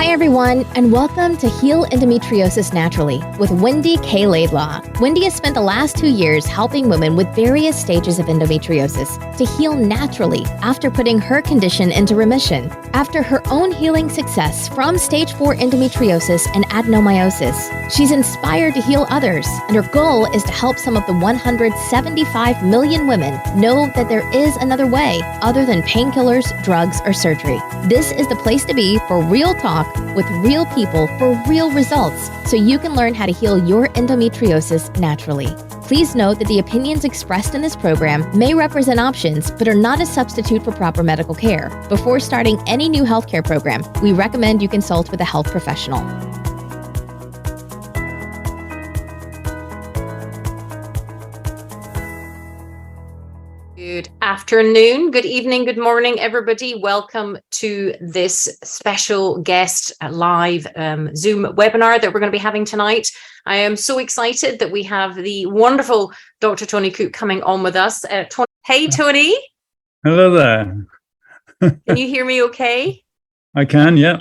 Hi, everyone, and welcome to Heal Endometriosis Naturally with Wendy K Laidlaw. Wendy has spent the last 2 years helping women with various stages of endometriosis to heal naturally after putting her condition into remission. After her own healing success from stage 4 endometriosis and adenomyosis, she's inspired to heal others, and her goal is to help some of the 175 million women know that there is another way other than painkillers, drugs, or surgery. This is the place to be for real talk with real people for real results, so you can learn how to heal your endometriosis naturally. Please note that the opinions expressed in this program may represent options, but are not a substitute for proper medical care. Before starting any new healthcare program, we recommend you consult with a health professional. Good afternoon, good evening, good morning, everybody. Welcome to this special guest live Zoom webinar that we're going to be having tonight. I am so excited that we have the wonderful Dr. Tony Coope coming on with us. Hey, Tony. Hello there. Can you hear me okay? I can, yeah.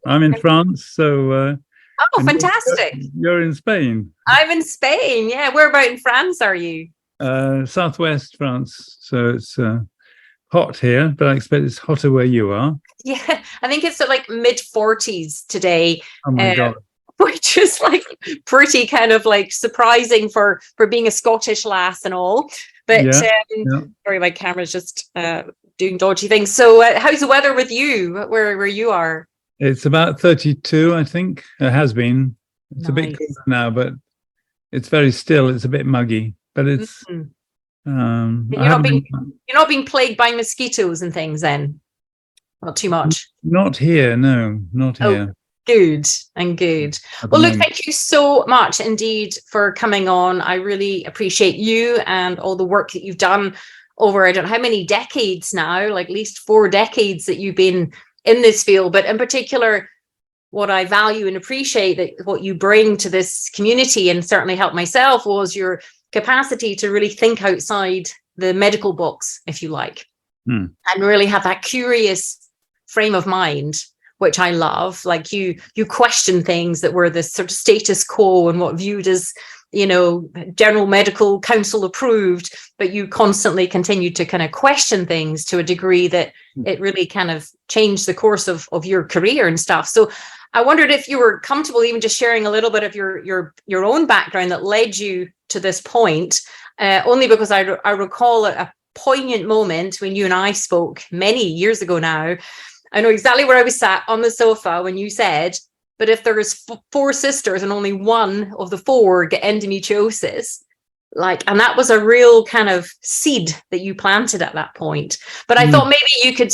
I'm in France, so... oh, fantastic. You're in Spain. I'm in Spain, yeah. Whereabout in France are you? Southwest France, so it's hot here, but I expect it's hotter where you are. Yeah, I think it's at like mid-40s today. Oh my God. Which is like pretty kind of like surprising for being a Scottish lass and all. But sorry, my camera's just doing dodgy things. So how's the weather with you, where you are? It's about 32, I think. It has been. It's Nice. a bit cooler now, but it's very still. It's a bit muggy. But it's You're not being plagued by mosquitoes and things then? Not too much? Not here, no, not here. Good and good. Well, look, thank you so much indeed for coming on. I really appreciate you and all the work that you've done over, I don't know how many decades now, like at least 4 decades that you've been in this field. But in particular, what I value and appreciate that what you bring to this community and certainly helped myself was your capacity to really think outside the medical box, if you like, and really have that curious frame of mind, which I love. Like you question things that were the sort of status quo and what viewed as, general medical council approved, but you constantly continued to kind of question things to a degree that it really kind of changed the course of your career and stuff. So I wondered if you were comfortable even just sharing a little bit of your own background that led you to this point, only because I recall a poignant moment when you and I spoke many years ago now. I know exactly where I was sat on the sofa when you said, but if there is 4 sisters and only one of the 4 get endometriosis, and that was a real kind of seed that you planted at that point. But I thought maybe you could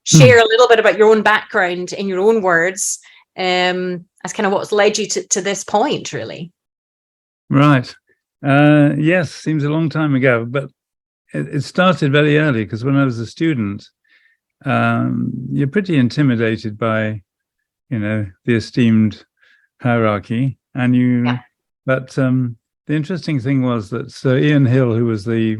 share a little bit about your own background in your own words, as kind of what's led you to this point, really. Right. Yes, seems a long time ago, but it started very early because when I was a student, you're pretty intimidated by, the esteemed hierarchy, and but the interesting thing was that Sir Ian Hill, who was the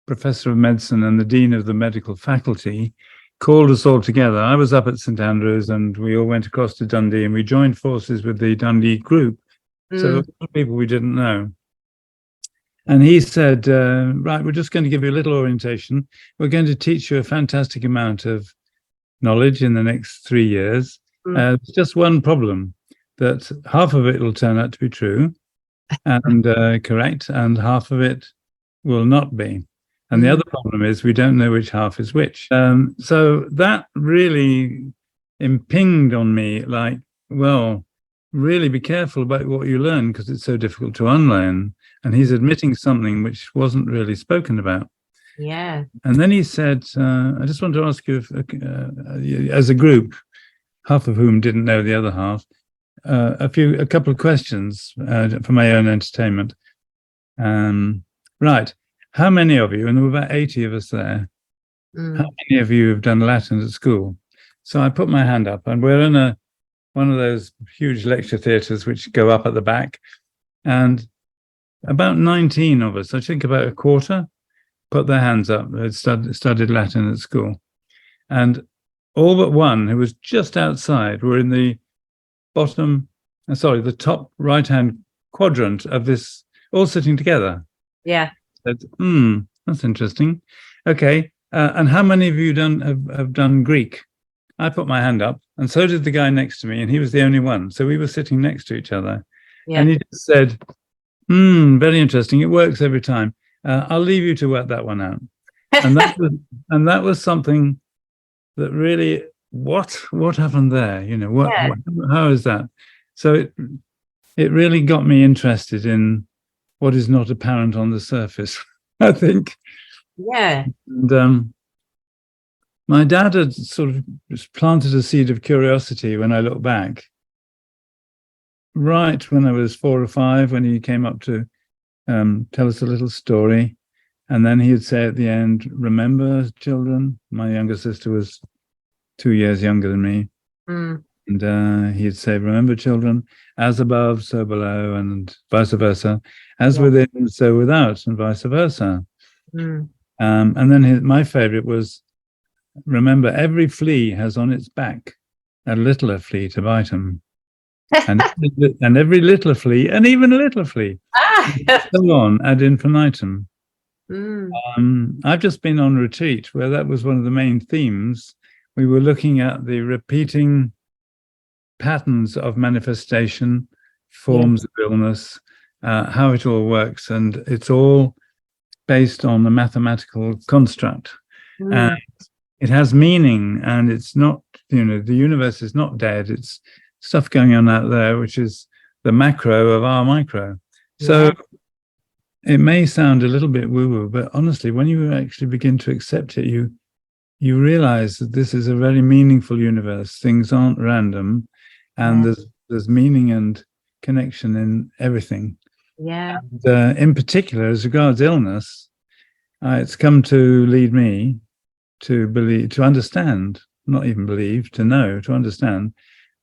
professor of medicine and the dean of the medical faculty, called us all together. I was up at St Andrews, and we all went across to Dundee, and we joined forces with the Dundee group. So there were people we didn't know. And he said, right, we're just going to give you a little orientation. We're going to teach you a fantastic amount of knowledge in the next 3 years. There's just one problem, that half of it will turn out to be true and correct, and half of it will not be. And the other problem is we don't know which half is which. So that really impinged on me, like, well, really be careful about what you learn because it's so difficult to unlearn. And he's admitting something which wasn't really spoken about. Yeah. And then he said, I just want to ask you, as a group, half of whom didn't know the other half, a couple of questions for my own entertainment. Right. How many of you, and there were about 80 of us there, how many of you have done Latin at school? So I put my hand up, and we're in one of those huge lecture theatres which go up at the back, and about 19 of us, I think about a quarter, put their hands up. They'd studied Latin at school. And all but one, who was just outside, were in the the top right-hand quadrant of this, all sitting together. Yeah. Said, that's interesting. Okay, and how many of you have done Greek? I put my hand up, and so did the guy next to me, and he was the only one. So we were sitting next to each other. Yeah. And he just said, very interesting. It works every time. I'll leave you to work that one out. And that was something that really, what happened there? You know, how is that? So it really got me interested in what is not apparent on the surface, I think. Yeah. And my dad had sort of planted a seed of curiosity when I look back, right when I was 4 or 5, when he came up to tell us a little story. And then he would say at the end, remember, children? My younger sister was 2 years younger than me. And he'd say, remember, children, as above, so below, and vice versa. As within, so without, and vice versa. And then my favorite was, remember, every flea has on its back a littler flea to bite him. And every littler flea, and even a little flea, so on ad infinitum. I've just been on retreat where that was one of the main themes. We were looking at the repeating patterns of manifestation, forms of illness, how it all works, and it's all based on a mathematical construct. And it has meaning, and it's not, the universe is not dead. It's stuff going on out there, which is the macro of our micro. So it may sound a little bit woo-woo, but honestly, when you actually begin to accept it, you realize that this is a very meaningful universe. Things aren't random, and there's meaning and connection in everything. Yeah. And, in particular, as regards illness, it's come to lead me to believe, to understand, not even believe, to know, to understand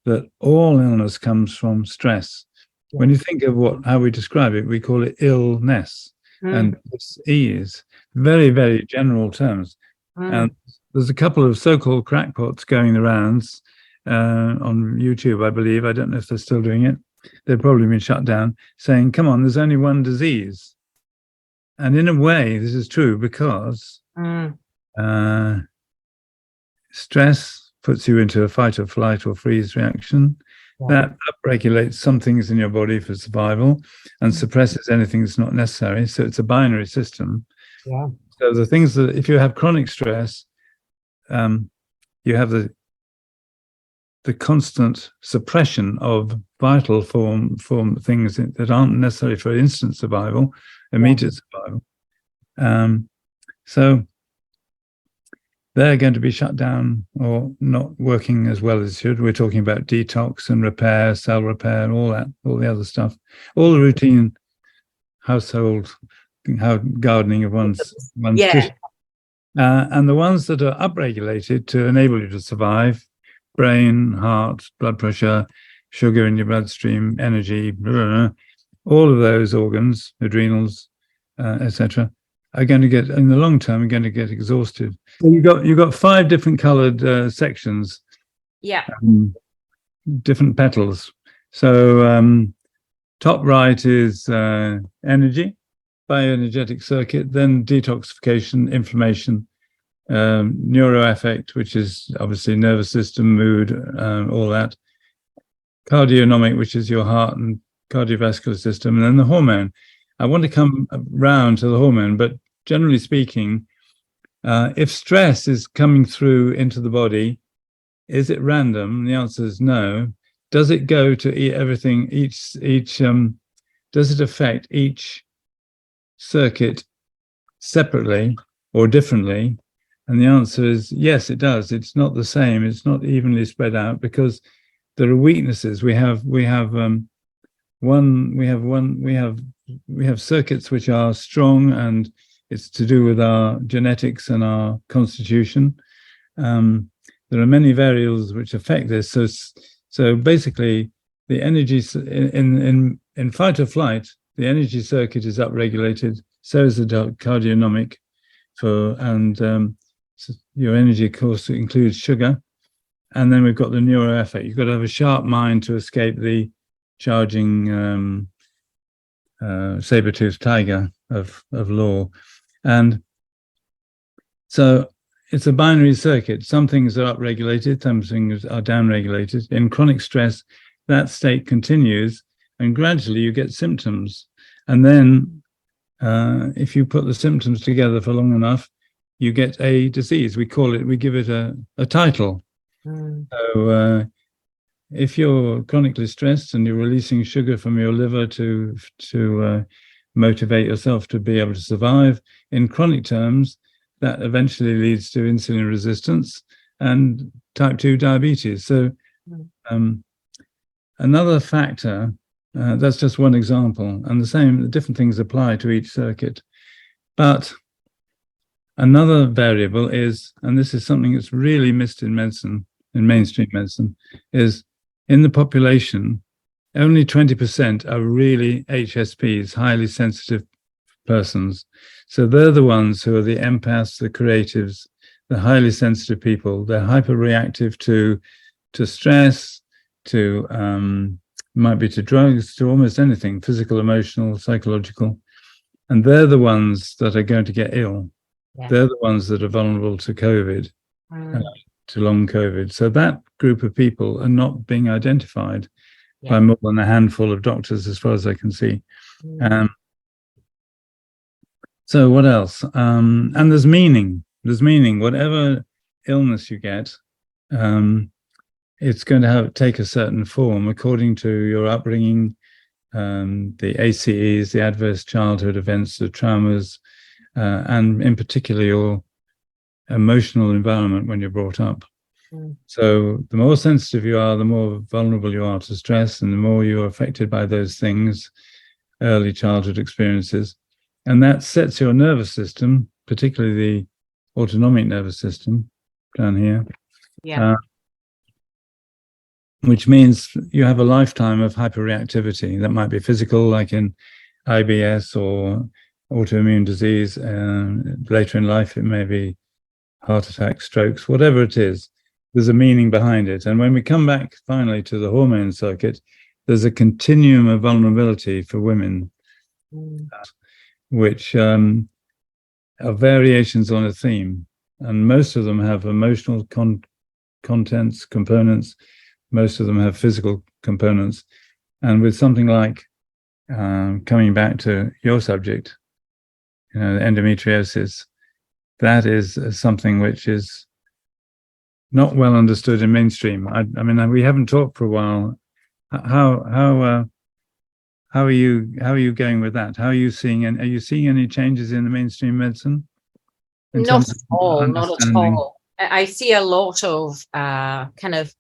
that all illness comes from stress. When you think of how we describe it, we call it illness. And this is very, very general terms. And there's a couple of so-called crackpots going the rounds on YouTube, I believe. I don't know if they're still doing it. They've probably been shut down, saying, come on, there's only one disease. And in a way, this is true because stress puts you into a fight or flight or freeze reaction. That upregulates some things in your body for survival and suppresses anything that's not necessary. So it's a binary system. So the things that, if you have chronic stress, you have the constant suppression of vital form things that aren't necessary for instant survival, immediate survival. So they're going to be shut down or not working as well as should. We're talking about detox and repair, cell repair, and all the other stuff, all the routine household gardening of one's tissue. And the ones that are upregulated to enable you to survive, brain, heart, blood pressure, sugar in your bloodstream, energy, all of those organs, adrenals, etc., are going to get, in the long term, are going to get exhausted. So you've got 5 different coloured sections. Different petals. So top right is energy, bioenergetic circuit, then detoxification, inflammation, neuroaffect, which is obviously nervous system, mood, all that. Cardionomic, which is your heart and cardiovascular system, and then the hormone. I want to come round to the hormone, but generally speaking, if stress is coming through into the body, is it random? The answer is no. Does it go to everything? Does it affect each circuit separately or differently? And the answer is yes, it does. It's not the same. It's not evenly spread out because there are weaknesses. We have circuits which are strong, and it's to do with our genetics and our constitution. There are many variables which affect this. So basically, the energy in fight or flight, the energy circuit is upregulated. So is the cardionomic, and so your energy, of course, includes sugar, And then we've got the neuro effect. You've got to have a sharp mind to escape the charging saber-toothed tiger of law. And so it's a binary circuit. Some things are upregulated, some things are downregulated. In chronic stress, that state continues, and gradually you get symptoms. And then if you put the symptoms together for long enough, you get a disease. We give it a title. So if you're chronically stressed and you're releasing sugar from your liver to motivate yourself to be able to survive, in chronic terms, that eventually leads to insulin resistance and type 2 diabetes. So another factor, that's just one example, and the different things apply to each circuit. But another variable is, and this is something that's really missed in medicine, in mainstream medicine, is in the population, only 20% are really HSPs, highly sensitive persons. So they're the ones who are the empaths, the creatives, the highly sensitive people. They're hyperreactive to stress, might be to drugs, to almost anything, physical, emotional, psychological. And they're the ones that are going to get ill. Yeah. They're the ones that are vulnerable to COVID, to long COVID. So that group of people are not being identified by more than a handful of doctors, as far as I can see. So what else? And there's meaning. There's meaning. Whatever illness you get, it's going to take a certain form according to your upbringing, the ACEs, the adverse childhood events, the traumas, and in particular your emotional environment when you're brought up. So the more sensitive you are, the more vulnerable you are to stress, and the more you're affected by those things, early childhood experiences. And that sets your nervous system, particularly the autonomic nervous system down here, which means you have a lifetime of hyperreactivity. That might be physical, like in IBS or autoimmune disease. Later in life, it may be heart attacks, strokes, whatever it is. There's a meaning behind it. And when we come back finally to the hormone circuit, there's a continuum of vulnerability for women, which are variations on a theme. And most of them have emotional contents, components. Most of them have physical components. And with something like, coming back to your subject, endometriosis, that is something which is not well understood in mainstream. I mean, we haven't talked for a while. How are you going with that? How are you seeing? And are you seeing any changes in the mainstream medicine? Not at all. Not at all. I see a lot of kind of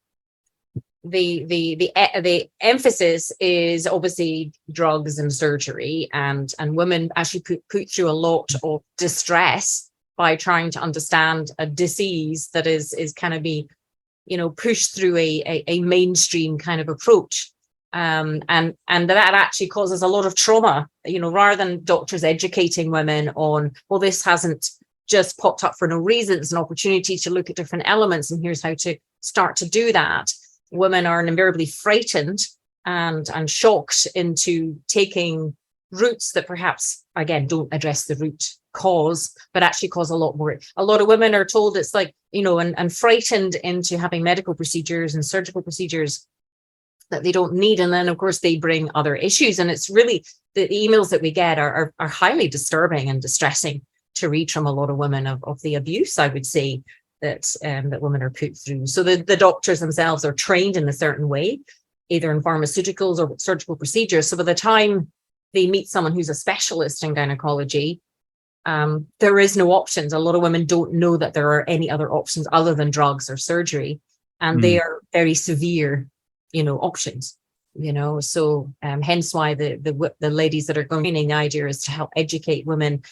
the emphasis is obviously drugs and surgery, and women actually put through a lot of distress by trying to understand a disease that is kind of pushed through a mainstream kind of approach. And that actually causes a lot of trauma, rather than doctors educating women on, well, this hasn't just popped up for no reason. It's an opportunity to look at different elements, and here's how to start to do that. Women are invariably frightened and shocked into taking routes that perhaps, again, don't address the root cause, but actually cause a lot more. A lot of women are told it's like, and frightened into having medical procedures and surgical procedures that they don't need. And then, of course, they bring other issues. And it's really, the emails that we get are highly disturbing and distressing to read from a lot of women of the abuse, I would say, that women are put through. So the doctors themselves are trained in a certain way, either in pharmaceuticals or surgical procedures. So by the time they meet someone who's a specialist in gynecology, there is no options. A lot of women don't know that there are any other options other than drugs or surgery, and they are very severe, options. So hence why the ladies that are going in, the idea is to help educate women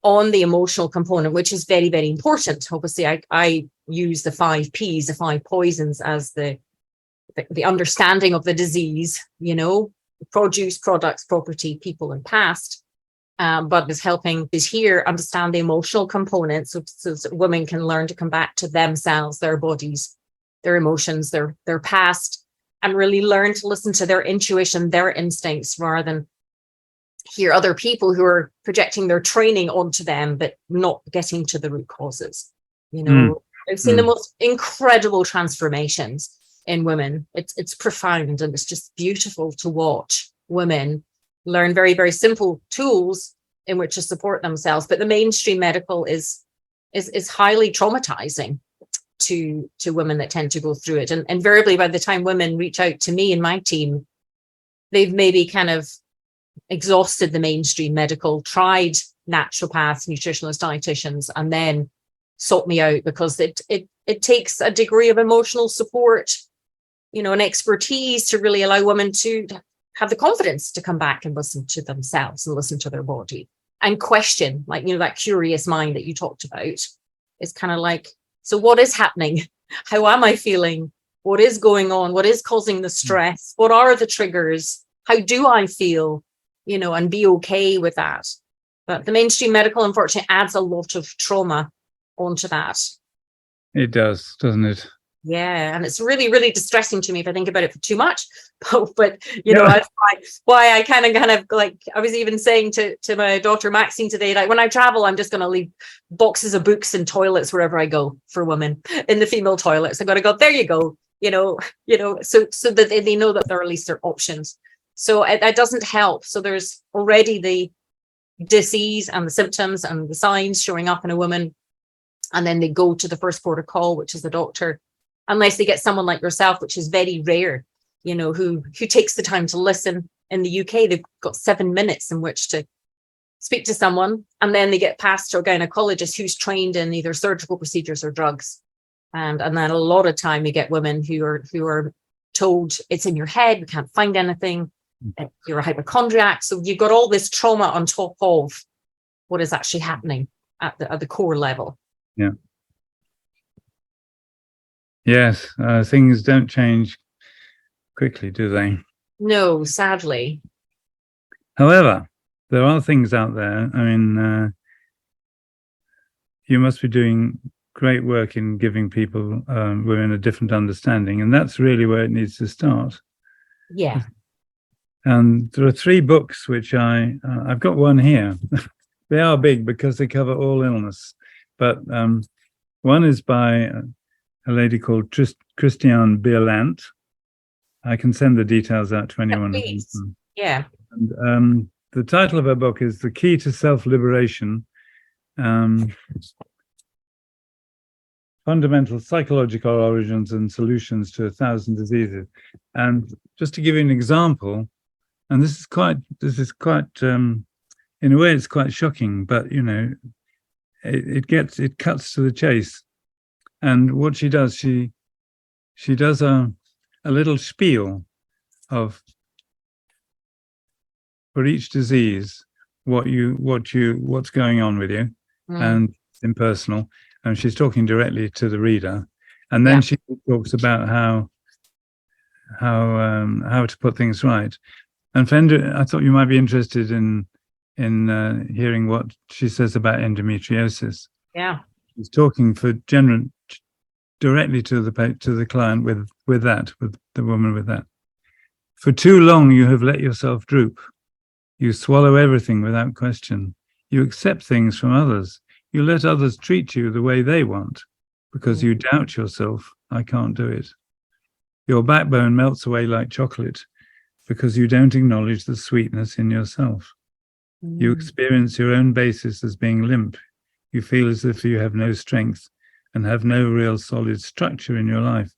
on the emotional component, which is very, very important. Obviously, I use the 5 Ps, the 5 poisons, as the understanding of the disease, produce, products, property, people, and past. But is helping is here understand the emotional component, so women can learn to come back to themselves, their bodies, their emotions, their past, and really learn to listen to their intuition, their instincts, rather than hear other people who are projecting their training onto them, but not getting to the root causes. I've seen the most incredible transformations in women. It's profound, and it's just beautiful to watch women learn very, very simple tools in which to support themselves. But the mainstream medical is highly traumatizing to women that tend to go through it. And invariably, by the time women reach out to me and my team, they've maybe kind of exhausted the mainstream medical, tried naturopaths, nutritionists, dietitians, and then sought me out, because it takes a degree of emotional support, and expertise to really allow women to have the confidence to come back and listen to themselves and listen to their body and question, like, that curious mind that you talked about. Is kind of like, so what is happening? How am I feeling? What is going on? What is causing the stress? What are the triggers? How do I feel? And be okay with that. But the mainstream medical, unfortunately, adds a lot of trauma onto that. It does, doesn't it? Yeah, and it's really, really distressing to me if I think about it for too much. But that's why I kind of like, I was even saying to my daughter Maxine today, like, when I travel, I'm just going to leave boxes of books in toilets wherever I go for women, in the female toilets. I'm going to go, there you go, so that they know that there are at least their options. So it doesn't help. So there's already the disease and the symptoms and the signs showing up in a woman, and then they go to the first port of call, which is the doctor, unless they get someone like yourself, which is very rare, who takes the time to listen. In the UK, they've got 7 minutes in which to speak to someone, and then they get passed to a gynecologist who's trained in either surgical procedures or drugs. And then a lot of time you get women who are told it's in your head, we can't find anything, you're a hypochondriac. So you've got all this trauma on top of what is actually happening at the core level. Yeah. Yes, things don't change quickly, do they? No, sadly. However, there are things out there. I mean, you must be doing great work in giving people, women, a different understanding, and that's really where it needs to start. Yeah. And there are 3 books which I've got one here. They are big because they cover all illness, but one is by a lady called Christiane Bierland. I can send the details out to anyone. Yeah. And the title of her book is The Key to Self-Liberation, Fundamental Psychological Origins and Solutions to 1,000 Diseases. And just to give you an example, and this is quite in a way it's quite shocking, but it cuts to the chase. And what she does, she does a little spiel of, for each disease, what's going on with you, and impersonal. And she's talking directly to the reader. And then she talks about how to put things right. And Fender, I thought you might be interested in hearing what she says about endometriosis. Yeah. She's talking directly to the client with the woman with that. For too long you have let yourself droop. You swallow everything without question. You accept things from others. You let others treat you the way they want because you doubt yourself. I can't do it. Your backbone melts away like chocolate because you don't acknowledge the sweetness in yourself. You experience your own basis as being limp. You feel as if you have no strength and have no real solid structure in your life.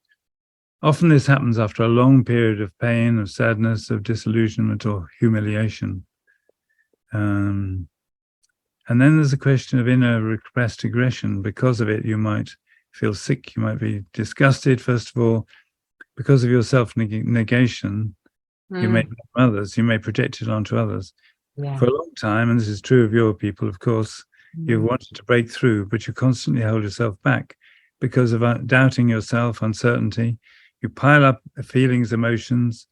Often this happens after a long period of pain, of sadness, of disillusionment or humiliation. And then there's a question of inner repressed aggression. Because of it, you might feel sick. You might be disgusted, first of all, because of your self-negation. You may blame others. You may project it onto others. Yeah. For a long time, and this is true of your people, of course, you've wanted to break through, but you constantly hold yourself back because of doubting yourself, uncertainty. You pile up feelings, emotions.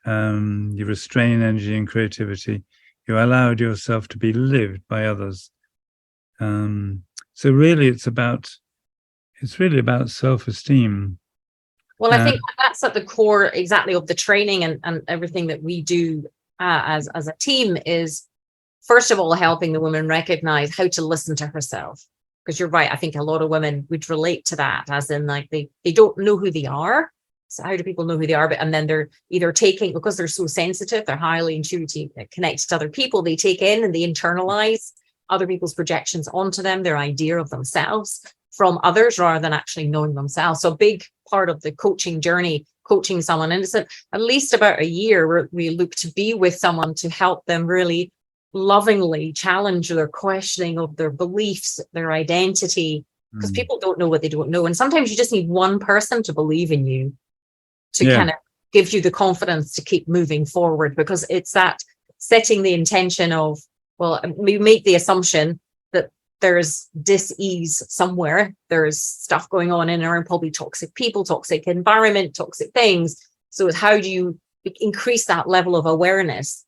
You restrain energy and creativity. You allowed yourself to be lived by others. So really, it's really about self-esteem. Well, I think that's at the core exactly of the training and everything that we do as a team is, first of all, helping the woman recognize how to listen to herself. Because you're right, I think a lot of women would relate to that, as in like they don't know who they are. So how do people know who they are? And then they're either taking, because they're so sensitive, they're highly intuitive, connected to other people, they take in and they internalize other people's projections onto them, their idea of themselves from others, rather than actually knowing themselves. So a big part of the coaching journey, coaching someone, and it's at least about a year where we look to be with someone to help them really lovingly challenge their questioning of their beliefs, their identity, because people don't know what they don't know. And sometimes you just need one person to believe in you to kind of give you the confidence to keep moving forward, because it's that setting the intention of, well, we make the assumption that there's dis-ease somewhere. There's stuff going on in around, probably toxic people, toxic environment, toxic things. So it's how do you increase that level of awareness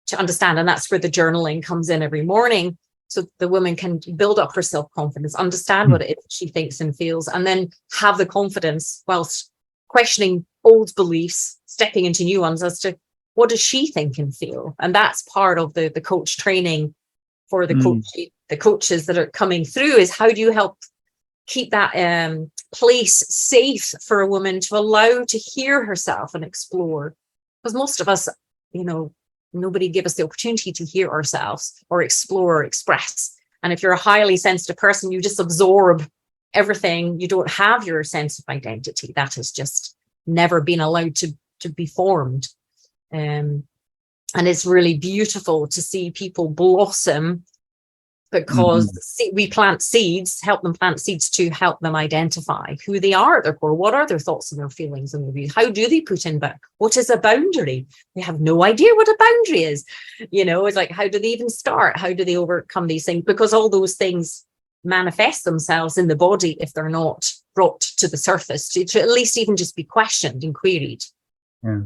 to understand? And that's where the journaling comes in every morning. So the woman can build up her self-confidence, understand what it is she thinks and feels, and then have the confidence whilst questioning old beliefs, stepping into new ones as to what does she think and feel. And that's part of the coach training for the coaches that are coming through, is how do you help keep that place safe for a woman to allow to hear herself and explore? Because most of us, nobody give us the opportunity to hear ourselves or explore or express. And if you're a highly sensitive person, you just absorb everything. You don't have your sense of identity. That has just never been allowed to be formed. And it's really beautiful to see people blossom, because we plant seeds, help them plant seeds to help them identify who they are at their core. What are their thoughts and their feelings and their views? How do they put in, but what is a boundary? They have no idea what a boundary is. It's like, how do they even start? How do they overcome these things? Because all those things manifest themselves in the body if they're not brought to the surface, to at least even just be questioned and queried. Yeah.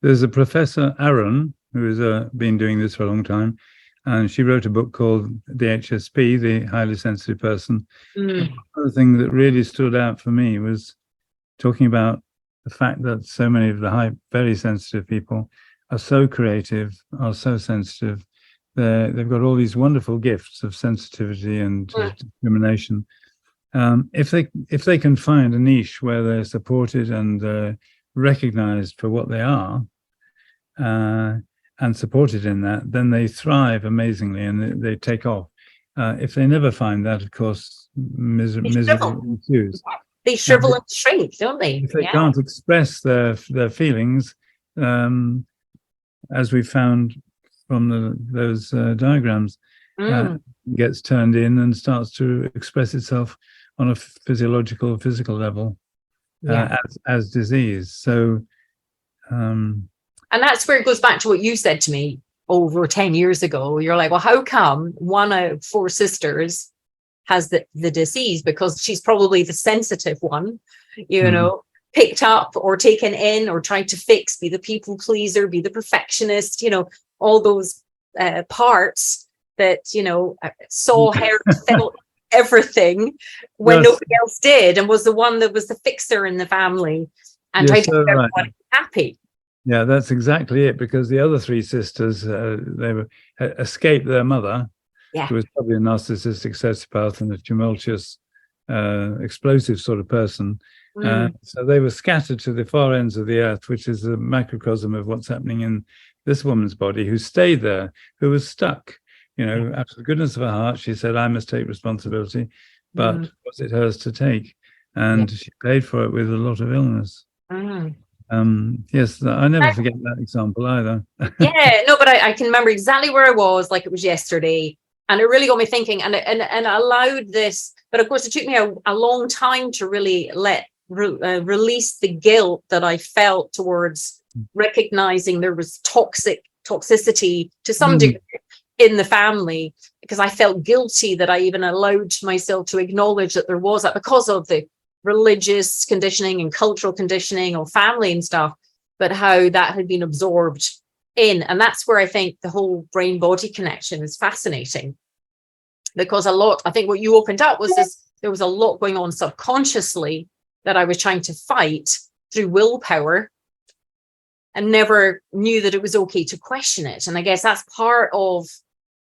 There's a Professor Aaron who has been doing this for a long time, and she wrote a book called The HSP, the Highly Sensitive Person. Another thing that really stood out for me was talking about the fact that so many of the very sensitive people are so creative, are so sensitive. They've got all these wonderful gifts of sensitivity and discrimination. If they can find a niche where they're supported and recognized for what they are, and supported in that, then they thrive amazingly and they take off. If they never find that, of course, misery ensues. They shrivel and shrink, don't they? If they can't express their feelings, as we found from those diagrams, gets turned in and starts to express itself on a physical level as disease. So and that's where it goes back to what you said to me over 10 years ago. You're like, well, how come 1 out of 4 sisters has the disease? Because she's probably the sensitive one, picked up or taken in or tried to fix, be the people pleaser, be the perfectionist, all those parts that, saw, heard, felt everything when nobody else did, and was the one that was the fixer in the family and tried to keep everyone happy. Yeah, that's exactly it, because the other 3 sisters, they escaped their mother, who was probably a narcissistic sociopath and a tumultuous, explosive sort of person. So they were scattered to the far ends of the earth, which is a microcosm of what's happening in this woman's body, who stayed there, who was stuck. Out of the goodness of her heart, she said, I must take responsibility, but was it hers to take? And she paid for it with a lot of illness. Yes, I never forget that example either. But I can remember exactly where I was, like it was yesterday, and it really got me thinking, and allowed this. But of course, it took me a long time to really release the guilt that I felt towards recognizing there was toxicity to some degree in the family, because I felt guilty that I even allowed myself to acknowledge that there was that, because of the religious conditioning and cultural conditioning or family and stuff, but how that had been absorbed in. And that's where I think the whole brain body connection is fascinating, because I think what you opened up was there was a lot going on subconsciously that I was trying to fight through willpower and never knew that it was okay to question it. And I guess that's part of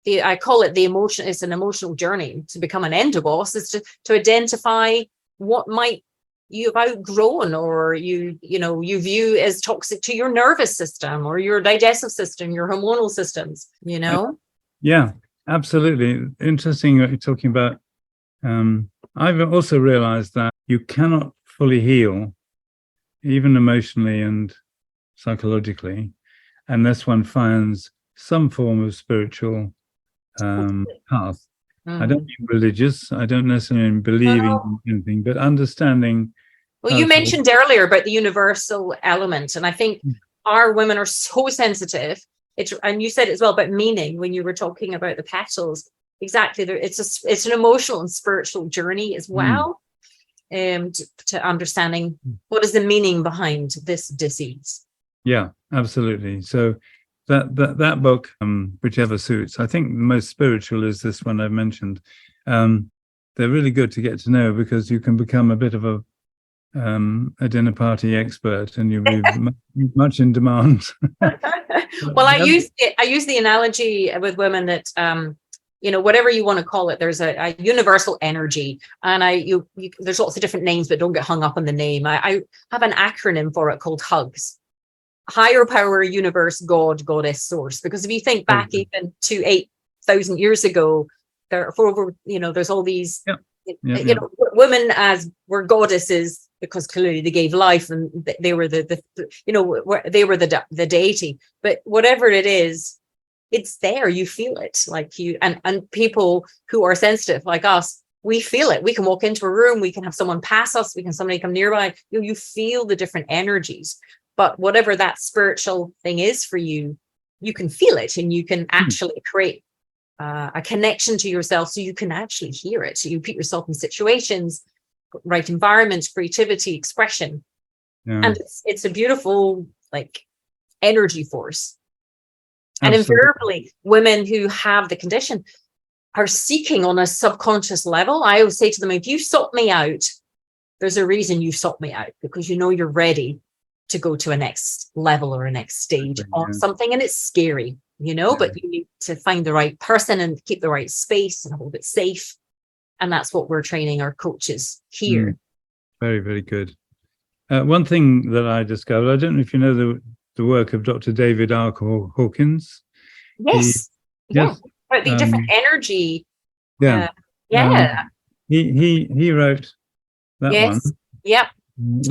I call it the emotion. It's an emotional journey to become an endoboss, is to identify what might you've outgrown, or you view as toxic to your nervous system or your digestive system, your hormonal systems, Yeah, absolutely. Interesting what you're talking about. I've also realized that you cannot fully heal, even emotionally and psychologically, unless one finds some form of spiritual path. I don't mean religious. I don't necessarily mean believing in anything, but understanding. Well, you mentioned earlier about the universal element, and I think our women are so sensitive. And you said it as well about meaning when you were talking about the petals. Exactly, it's an emotional and spiritual journey as well, to understanding what is the meaning behind this disease. Yeah, absolutely. So that book, whichever suits. I think the most spiritual is this one I've mentioned. They're really good to get to know, because you can become a bit of a dinner party expert, and you'll be much in demand. Well, I use the analogy with women that whatever you want to call it, there's a universal energy, and there's lots of different names, but don't get hung up on the name. I have an acronym for it called HUGS: higher power, universe, God, goddess, source. Because if you think back even to 8,000 years ago, there's all these women as were goddesses, because clearly they gave life, and they were the deity. But whatever it is, it's there. You feel it, like and people who are sensitive like us, we feel it. We can walk into a room, we can have someone pass us, somebody come nearby. You feel the different energies. But whatever that spiritual thing is for you, you can feel it, and you can actually create a connection to yourself, so you can actually hear it. So you put yourself in situations, right environment, creativity, expression, and it's a beautiful energy force. And invariably, women who have the condition are seeking on a subconscious level. I always say to them, if you sought me out, there's a reason you sought me out, because you're ready to go to a next level or a next stage on something, and it's scary, but you need to find the right person and keep the right space and hold it safe. And that's what we're training our coaches here. Very, very good. One thing that I discovered, I don't know if you know the work of Dr. David R. Hawkins. Yes. About the different energy. He wrote that one. Yep.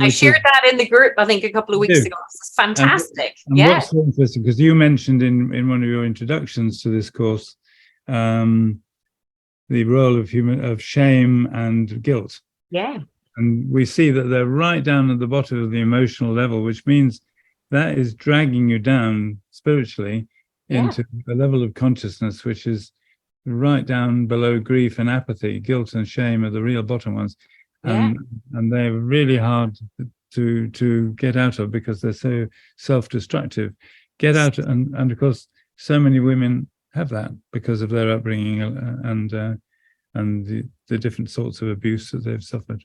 I shared that in the group, I think, a couple of weeks ago. It's fantastic. And what's so interesting, because you mentioned in one of your introductions to this course, the role of shame and guilt. Yeah. And we see that they're right down at the bottom of the emotional level, which means that is dragging you down spiritually into a level of consciousness which is right down below grief and apathy. Guilt and shame are the real bottom ones. And they're really hard to get out of, because they're so self-destructive. Get out, and of course, so many women have that because of their upbringing and the different sorts of abuse that they've suffered.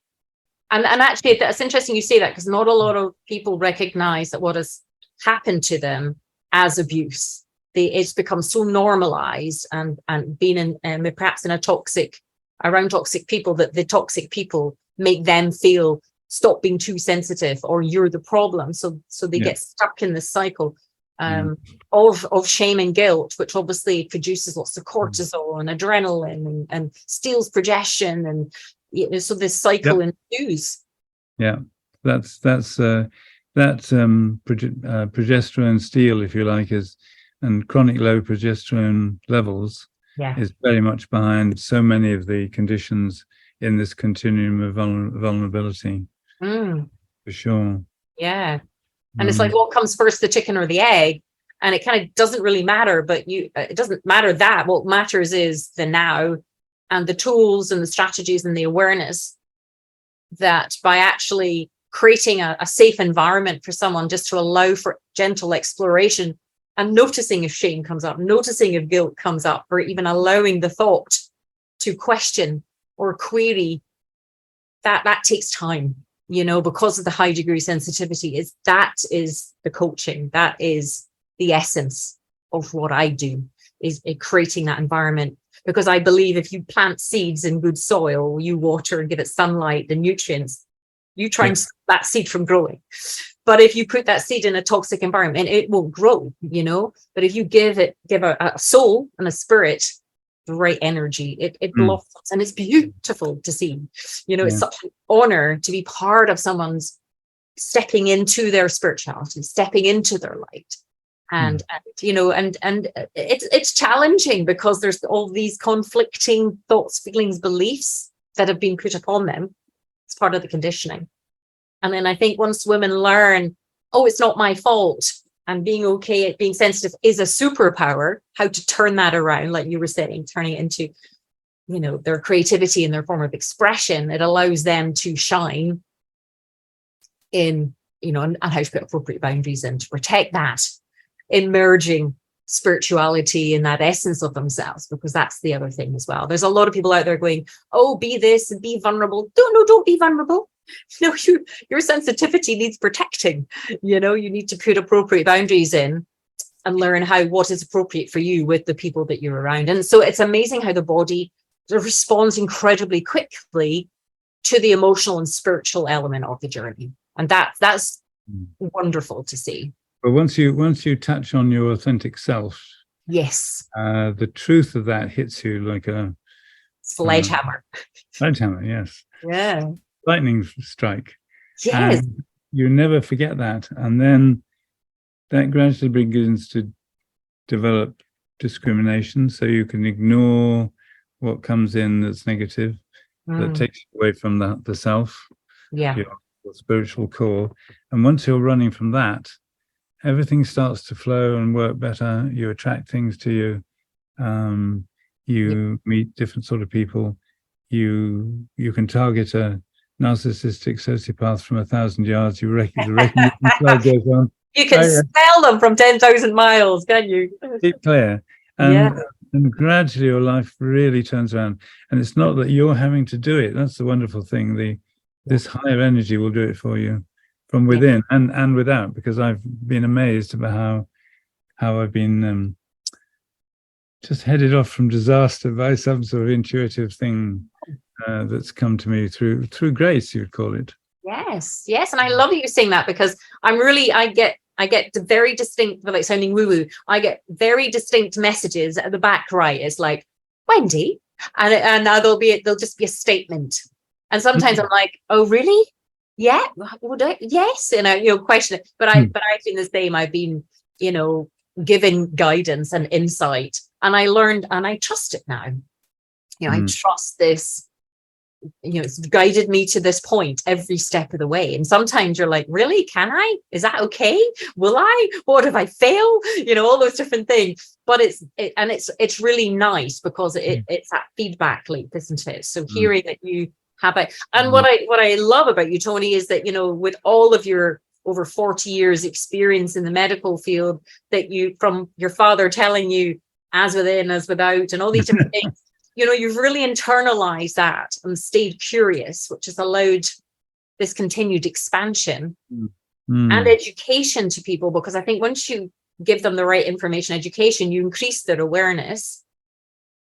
And actually, that's interesting you say that, because not a lot of people recognize that what has happened to them as abuse. It's become so normalized, and being perhaps in around toxic people, that the toxic people make them feel, stop being too sensitive, or you're the problem. So they get stuck in this cycle of shame and guilt, which obviously produces lots of cortisol and adrenaline and steals progesterone, and so this cycle ensues. Yeah, that's progesterone steal, if you like, and chronic low progesterone levels is very much behind so many of the conditions in this continuum of vulnerability. For sure. Yeah. And it's like, what comes first, the chicken or the egg? And it kind of doesn't really matter, but it doesn't matter that. What matters is the now, and the tools and the strategies and the awareness that by actually creating a safe environment for someone, just to allow for gentle exploration, and noticing if shame comes up, noticing if guilt comes up, or even allowing the thought to question or query, that takes time. because of the high degree sensitivity. That is the coaching. That is the essence of what I do, is creating that environment. Because I believe if you plant seeds in good soil, you water and give it sunlight and nutrients, you try and stop that seed from growing. But if you put that seed in a toxic environment, it won't grow, But if you give a soul and a spirit the right energy, it blossoms, and it's beautiful to see. It's such an honor to be part of someone's stepping into their spirituality, stepping into their light. And it's challenging because there's all these conflicting thoughts, feelings, beliefs that have been put upon them. It's part of the conditioning. And then I think once women learn, oh, it's not my fault, and being okay at being sensitive is a superpower, how to turn that around, like you were saying, turning it into, their creativity and their form of expression, it allows them to shine in, and how to put appropriate boundaries in to protect that, in merging spirituality and that essence of themselves, because that's the other thing as well. There's a lot of people out there going, oh, be this and be vulnerable. Don't be vulnerable. Your sensitivity needs protecting. You need to put appropriate boundaries in and learn what is appropriate for you with the people that you're around. And so it's amazing how the body responds incredibly quickly to the emotional and spiritual element of the journey. And that's wonderful to see. But once you touch on your authentic self, yes, the truth of that hits you like a sledgehammer. Sledgehammer, yes. Yeah. Lightning strike. Yes. And you never forget that. And then that gradually begins to develop discrimination. So you can ignore what comes in that's negative, that takes you away from the self, your spiritual core. And once you're running from that, everything starts to flow and work better. You attract things to you. You meet different sort of people. You can target a narcissistic sociopath from 1,000 yards. You reckon goes on. You can smell them from 10,000 miles, can you? Keep clear. And gradually your life really turns around. And it's not that you're having to do it. That's the wonderful thing. This higher energy will do it for you from within and without, because I've been amazed about how I've been just headed off from disaster by some sort of intuitive thing that's come to me through grace, you'd call it. Yes. And I love you saying that, because I get the very distinct, without sounding woo-woo, I get very distinct messages at the back right. It's like, Wendy, and now there'll just be a statement. And sometimes I'm like, oh, really? Yeah, would I? Yes, question it. But I've been the same. I've been, given guidance and insight, and I learned, and I trust it now. I trust this. It's guided me to this point every step of the way. And sometimes you're like, really? Can I? Is that okay? Will I? What if I fail? All those different things. But it's really nice because it's that feedback loop, isn't it? So hearing that you have it, and what I love about you, Tony, is that with all of your over 40 years experience in the medical field, that you, from your father telling you as within, as without, and all these different things. You've really internalized that and stayed curious, which has allowed this continued expansion and education to people. Because I think once you give them the right information, education, you increase their awareness,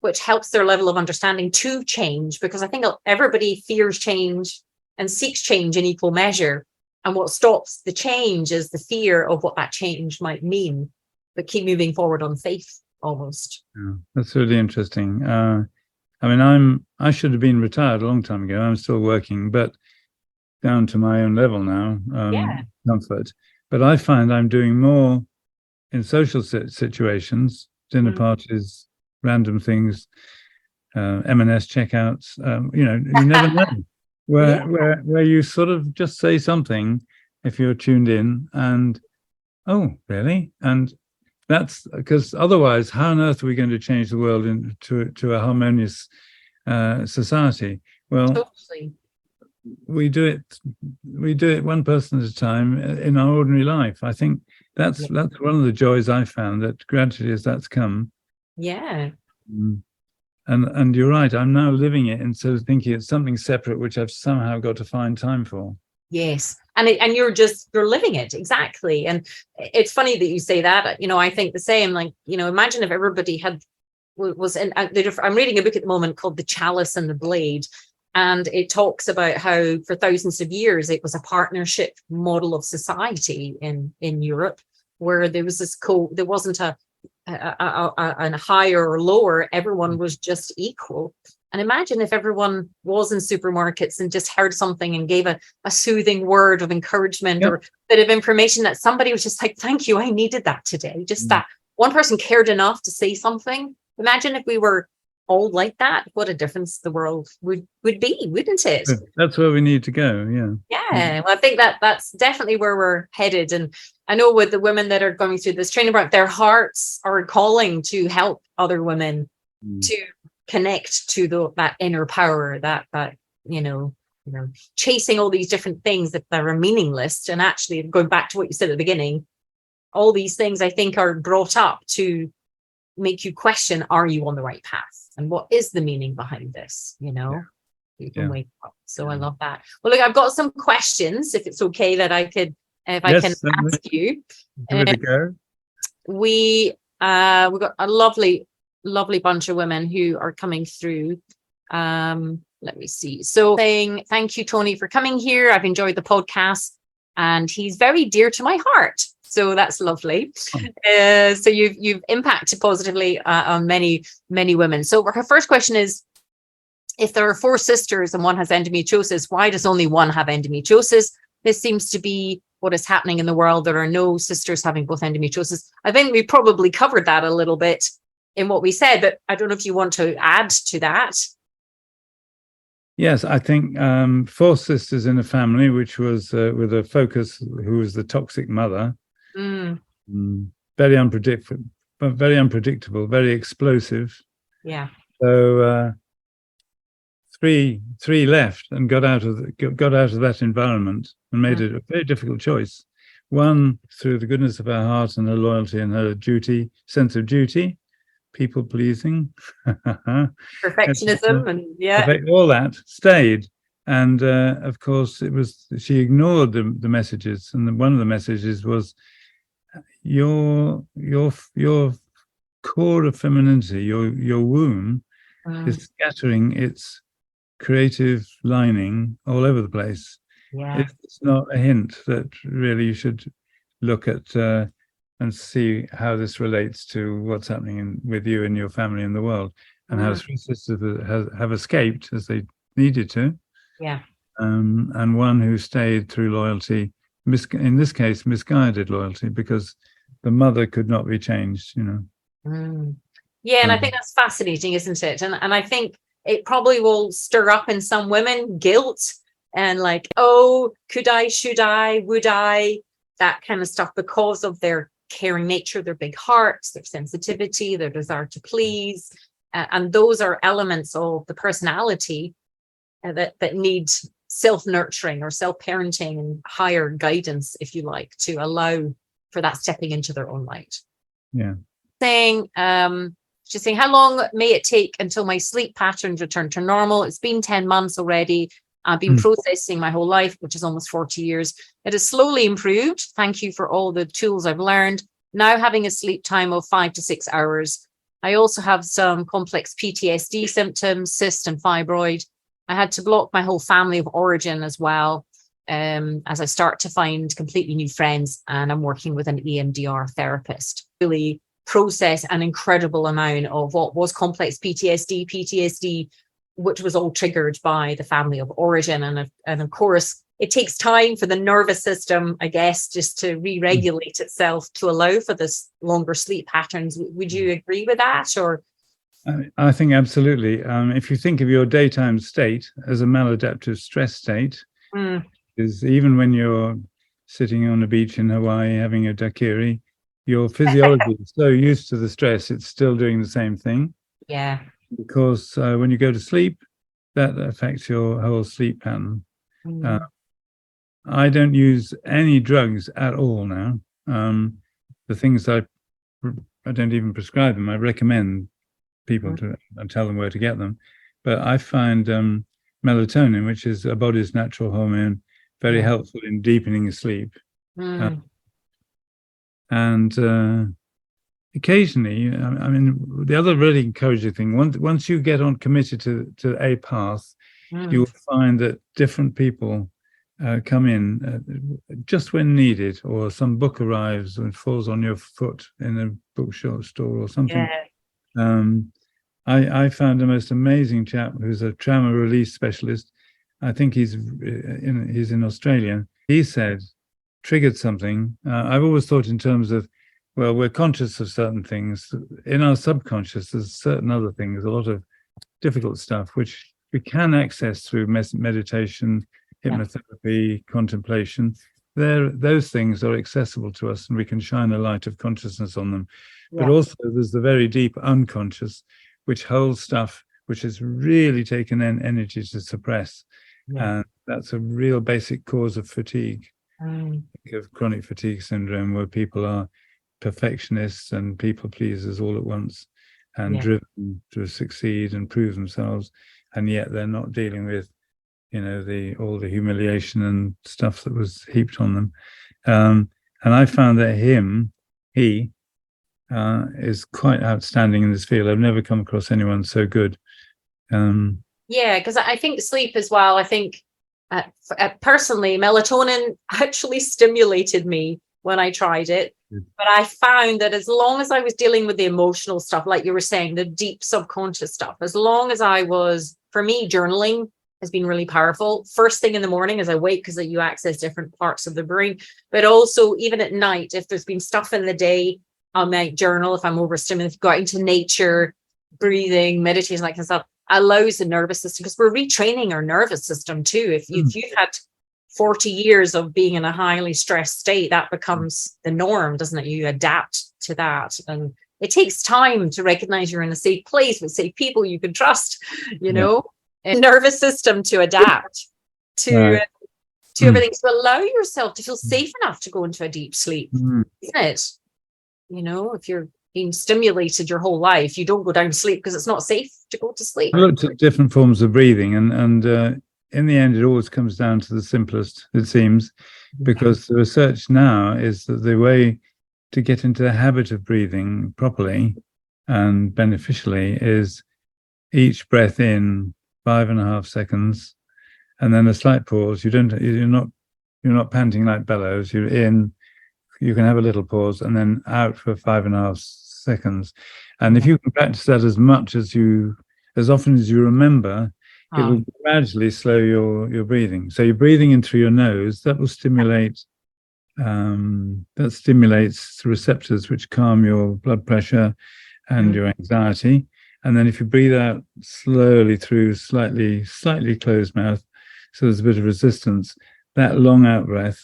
which helps their level of understanding to change. Because I think everybody fears change and seeks change in equal measure. And what stops the change is the fear of what that change might mean, but keep moving forward on faith almost. Yeah, that's really interesting. I should have been retired a long time ago. I'm still working, but down to my own level now, comfort. But I find I'm doing more in social situations, dinner parties, random things, M&S checkouts. You never know where you sort of just say something if you're tuned in, and oh, really? And that's because otherwise, how on earth are we going to change the world into a harmonious society? Well, totally. we do it one person at a time in our ordinary life. I think that's one of the joys I found, that gradually as that's come. Yeah. And you're right. I'm now living it instead of thinking it's something separate, which I've somehow got to find time for. Yes. And you're living it. Exactly. And it's funny that you say that. I think the same, like, imagine if everybody was in, I'm reading a book at the moment called The Chalice and the Blade. And it talks about how for thousands of years, it was a partnership model of society in Europe, where there was there wasn't a higher or lower, everyone was just equal. And imagine if everyone was in supermarkets and just heard something and gave a soothing word of encouragement or a bit of information, that somebody was just like, thank you, I needed that today. Just that one person cared enough to say something. Imagine if we were all like that, what a difference the world would be, wouldn't it? That's where we need to go. Yeah. Well, I think that's definitely where we're headed. And I know with the women that are going through this training program, their hearts are calling to help other women to connect to that inner power, that chasing all these different things that are meaningless. And actually, going back to what you said at the beginning, all these things I think are brought up to make you question, are you on the right path? And what is the meaning behind this? You can wake up. So I love that. Well, look, I've got some questions, if it's okay that I can ask you. Give it a go. We've got a lovely bunch of women who are coming through. Let me see. So saying, thank you, Tony, for coming here. I've enjoyed the podcast and he's very dear to my heart. So that's lovely. So you've impacted positively on many women. So her first question is, if there are 4 sisters and one has endometriosis, why does only one have endometriosis? This seems to be what is happening in the world. There are no sisters having both endometriosis. I think we probably covered that a little bit in what we said, but I don't know if you want to add to that. Yes, I think 4 sisters in a family, which was with a focus, who was the toxic mother. Very unpredictable, very explosive. Yeah. So 3 left and got out of that environment and made it a very difficult choice. One, through the goodness of her heart and her loyalty and her sense of duty, people pleasing, perfectionism, and all that stayed. And of course, she ignored the messages, and one of the messages was, your core of femininity, your womb, is scattering its creative lining all over the place. It's not a hint that really you should look at and see how this relates to what's happening with you and your family in the world, and how 3 sisters have escaped as they needed to. And one who stayed through loyalty, in this case misguided loyalty, because the mother could not be changed. And I think that's fascinating, isn't it? And I think it probably will stir up in some women guilt and like, oh, could I, should I, would I, that kind of stuff, because of their caring nature, their big hearts, their sensitivity, their desire to please. And those are elements of the personality that need self-nurturing or self-parenting and higher guidance, if you like, to allow for that stepping into their own light. She's saying, how long may it take until my sleep patterns return to normal? It's been 10 months already. I've been processing my whole life, which is almost 40 years. It has slowly improved. Thank you for all the tools I've learned. Now having a sleep time of 5 to 6 hours. I also have some complex PTSD symptoms, cyst and fibroid. I had to block my whole family of origin as well, as I start to find completely new friends, and I'm working with an EMDR therapist. Really process an incredible amount of what was complex PTSD, which was all triggered by the family of origin. And of course, it takes time for the nervous system, I guess, just to re-regulate itself to allow for this longer sleep patterns. Would you agree with that? Or I think absolutely. If you think of your daytime state as a maladaptive stress state, is even when you're sitting on a beach in Hawaii having a daiquiri, your physiology is so used to the stress, it's still doing the same thing. Yeah. Because when you go to sleep, that affects your whole sleep pattern. I don't use any drugs at all now. The things I don't even prescribe them. I recommend people to tell them where to get them. But I find melatonin, which is a body's natural hormone, very helpful in deepening sleep. And occasionally, I mean, the other really encouraging thing, once you get on committed to a path, you'll find that different people come in just when needed, or some book arrives and falls on your foot in a bookstore or something. I found the most amazing chap who's a trauma release specialist. I think he's in Australia. He said, triggered something. I've always thought in terms of, well, we're conscious of certain things. In our subconscious, there's certain other things, a lot of difficult stuff, which we can access through meditation, hypnotherapy, contemplation. Those things are accessible to us, and we can shine a light of consciousness on them. But also there's the very deep unconscious, which holds stuff which has really taken energy to suppress. And that's a real basic cause of fatigue, of chronic fatigue syndrome, where people are perfectionists and people pleasers all at once, and driven to succeed and prove themselves, and yet they're not dealing with, you know, all the humiliation and stuff that was heaped on them. And I found that he is quite outstanding in this field. I've never come across anyone so good. Because I think sleep as well. I think personally, melatonin actually stimulated me when I tried it. But I found that as long as I was dealing with the emotional stuff, like you were saying, the deep subconscious stuff, as long as I was, for me, journaling has been really powerful. First thing in the morning as I wake, because you access different parts of the brain, but also even at night, if there's been stuff in the day, I might journal. If I'm overstimulated, go out into nature, breathing, meditation, like that stuff, allows the nervous system, because we're retraining our nervous system too. If you've had 40 years of being in a highly stressed state, that becomes the norm, doesn't it? You adapt to that. And it takes time to recognize you're in a safe place with safe people you can trust, you know, and nervous system to adapt to everything, to allow yourself to feel safe enough to go into a deep sleep, isn't it? You know, if you're being stimulated your whole life, you don't go down to sleep because it's not safe to go to sleep. I looked at different forms of breathing, and in the end, it always comes down to the simplest, it seems, because the research now is that the way to get into the habit of breathing properly and beneficially is each breath in 5.5 seconds, and then a slight pause. You're not panting like bellows. You're in. You can have a little pause and then out for 5.5 seconds. And if you can practice that as often as you remember, it will gradually slow your breathing. So you're breathing in through your nose. That will stimulate. That stimulates the receptors which calm your blood pressure and your anxiety. And then if you breathe out slowly through slightly closed mouth, so there's a bit of resistance, that long out breath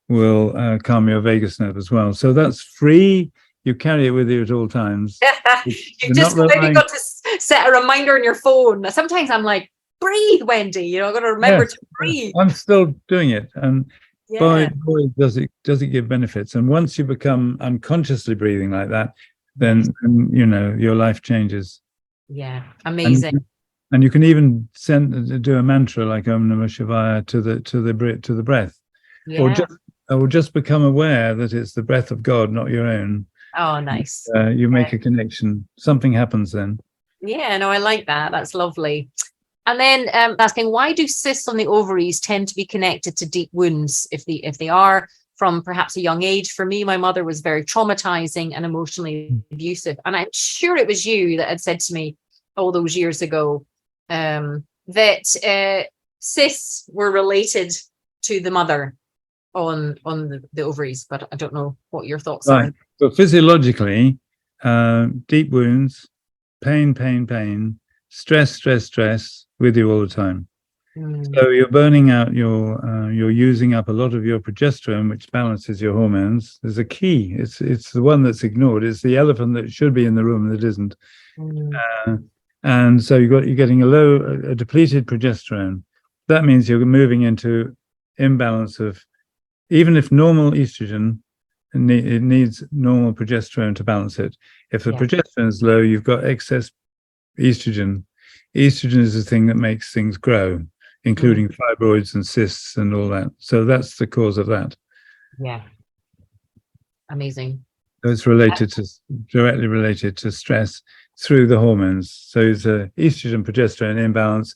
will calm your vagus nerve as well. So that's free. You carry it with you at all times. You've just maybe got to set a reminder on your phone. Sometimes I'm like, breathe, Wendy. You know, I've got to remember to breathe. I'm still doing it, and boy, does it give benefits. And once you become unconsciously breathing like that, then you know your life changes. Yeah, amazing. And you can even do a mantra like Om Namah Shivaya to the breath, or just become aware that it's the breath of God, not your own. Oh, nice. You make a connection. Something happens then. Yeah, no, I like that. That's lovely. And then asking, why do cysts on the ovaries tend to be connected to deep wounds if they are from perhaps a young age? For me, my mother was very traumatizing and emotionally abusive. And I'm sure it was you that had said to me all those years ago that cysts were related to the mother on the ovaries, but I don't know what your thoughts are. But physiologically, deep wounds, pain, stress with you all the time. So you're burning out you're using up a lot of your progesterone, which balances your hormones. There's a key. It's the one that's ignored. It's the elephant that should be in the room that isn't. And so you're getting a depleted progesterone. That means you're moving into imbalance of, even if normal estrogen, it needs normal progesterone to balance it. If the progesterone is low, you've got excess estrogen. Estrogen is the thing that makes things grow. including fibroids and cysts and all that. So that's the cause of that. Yeah. Amazing. So it's related to, directly related to stress through the hormones. So it's a estrogen progesterone imbalance,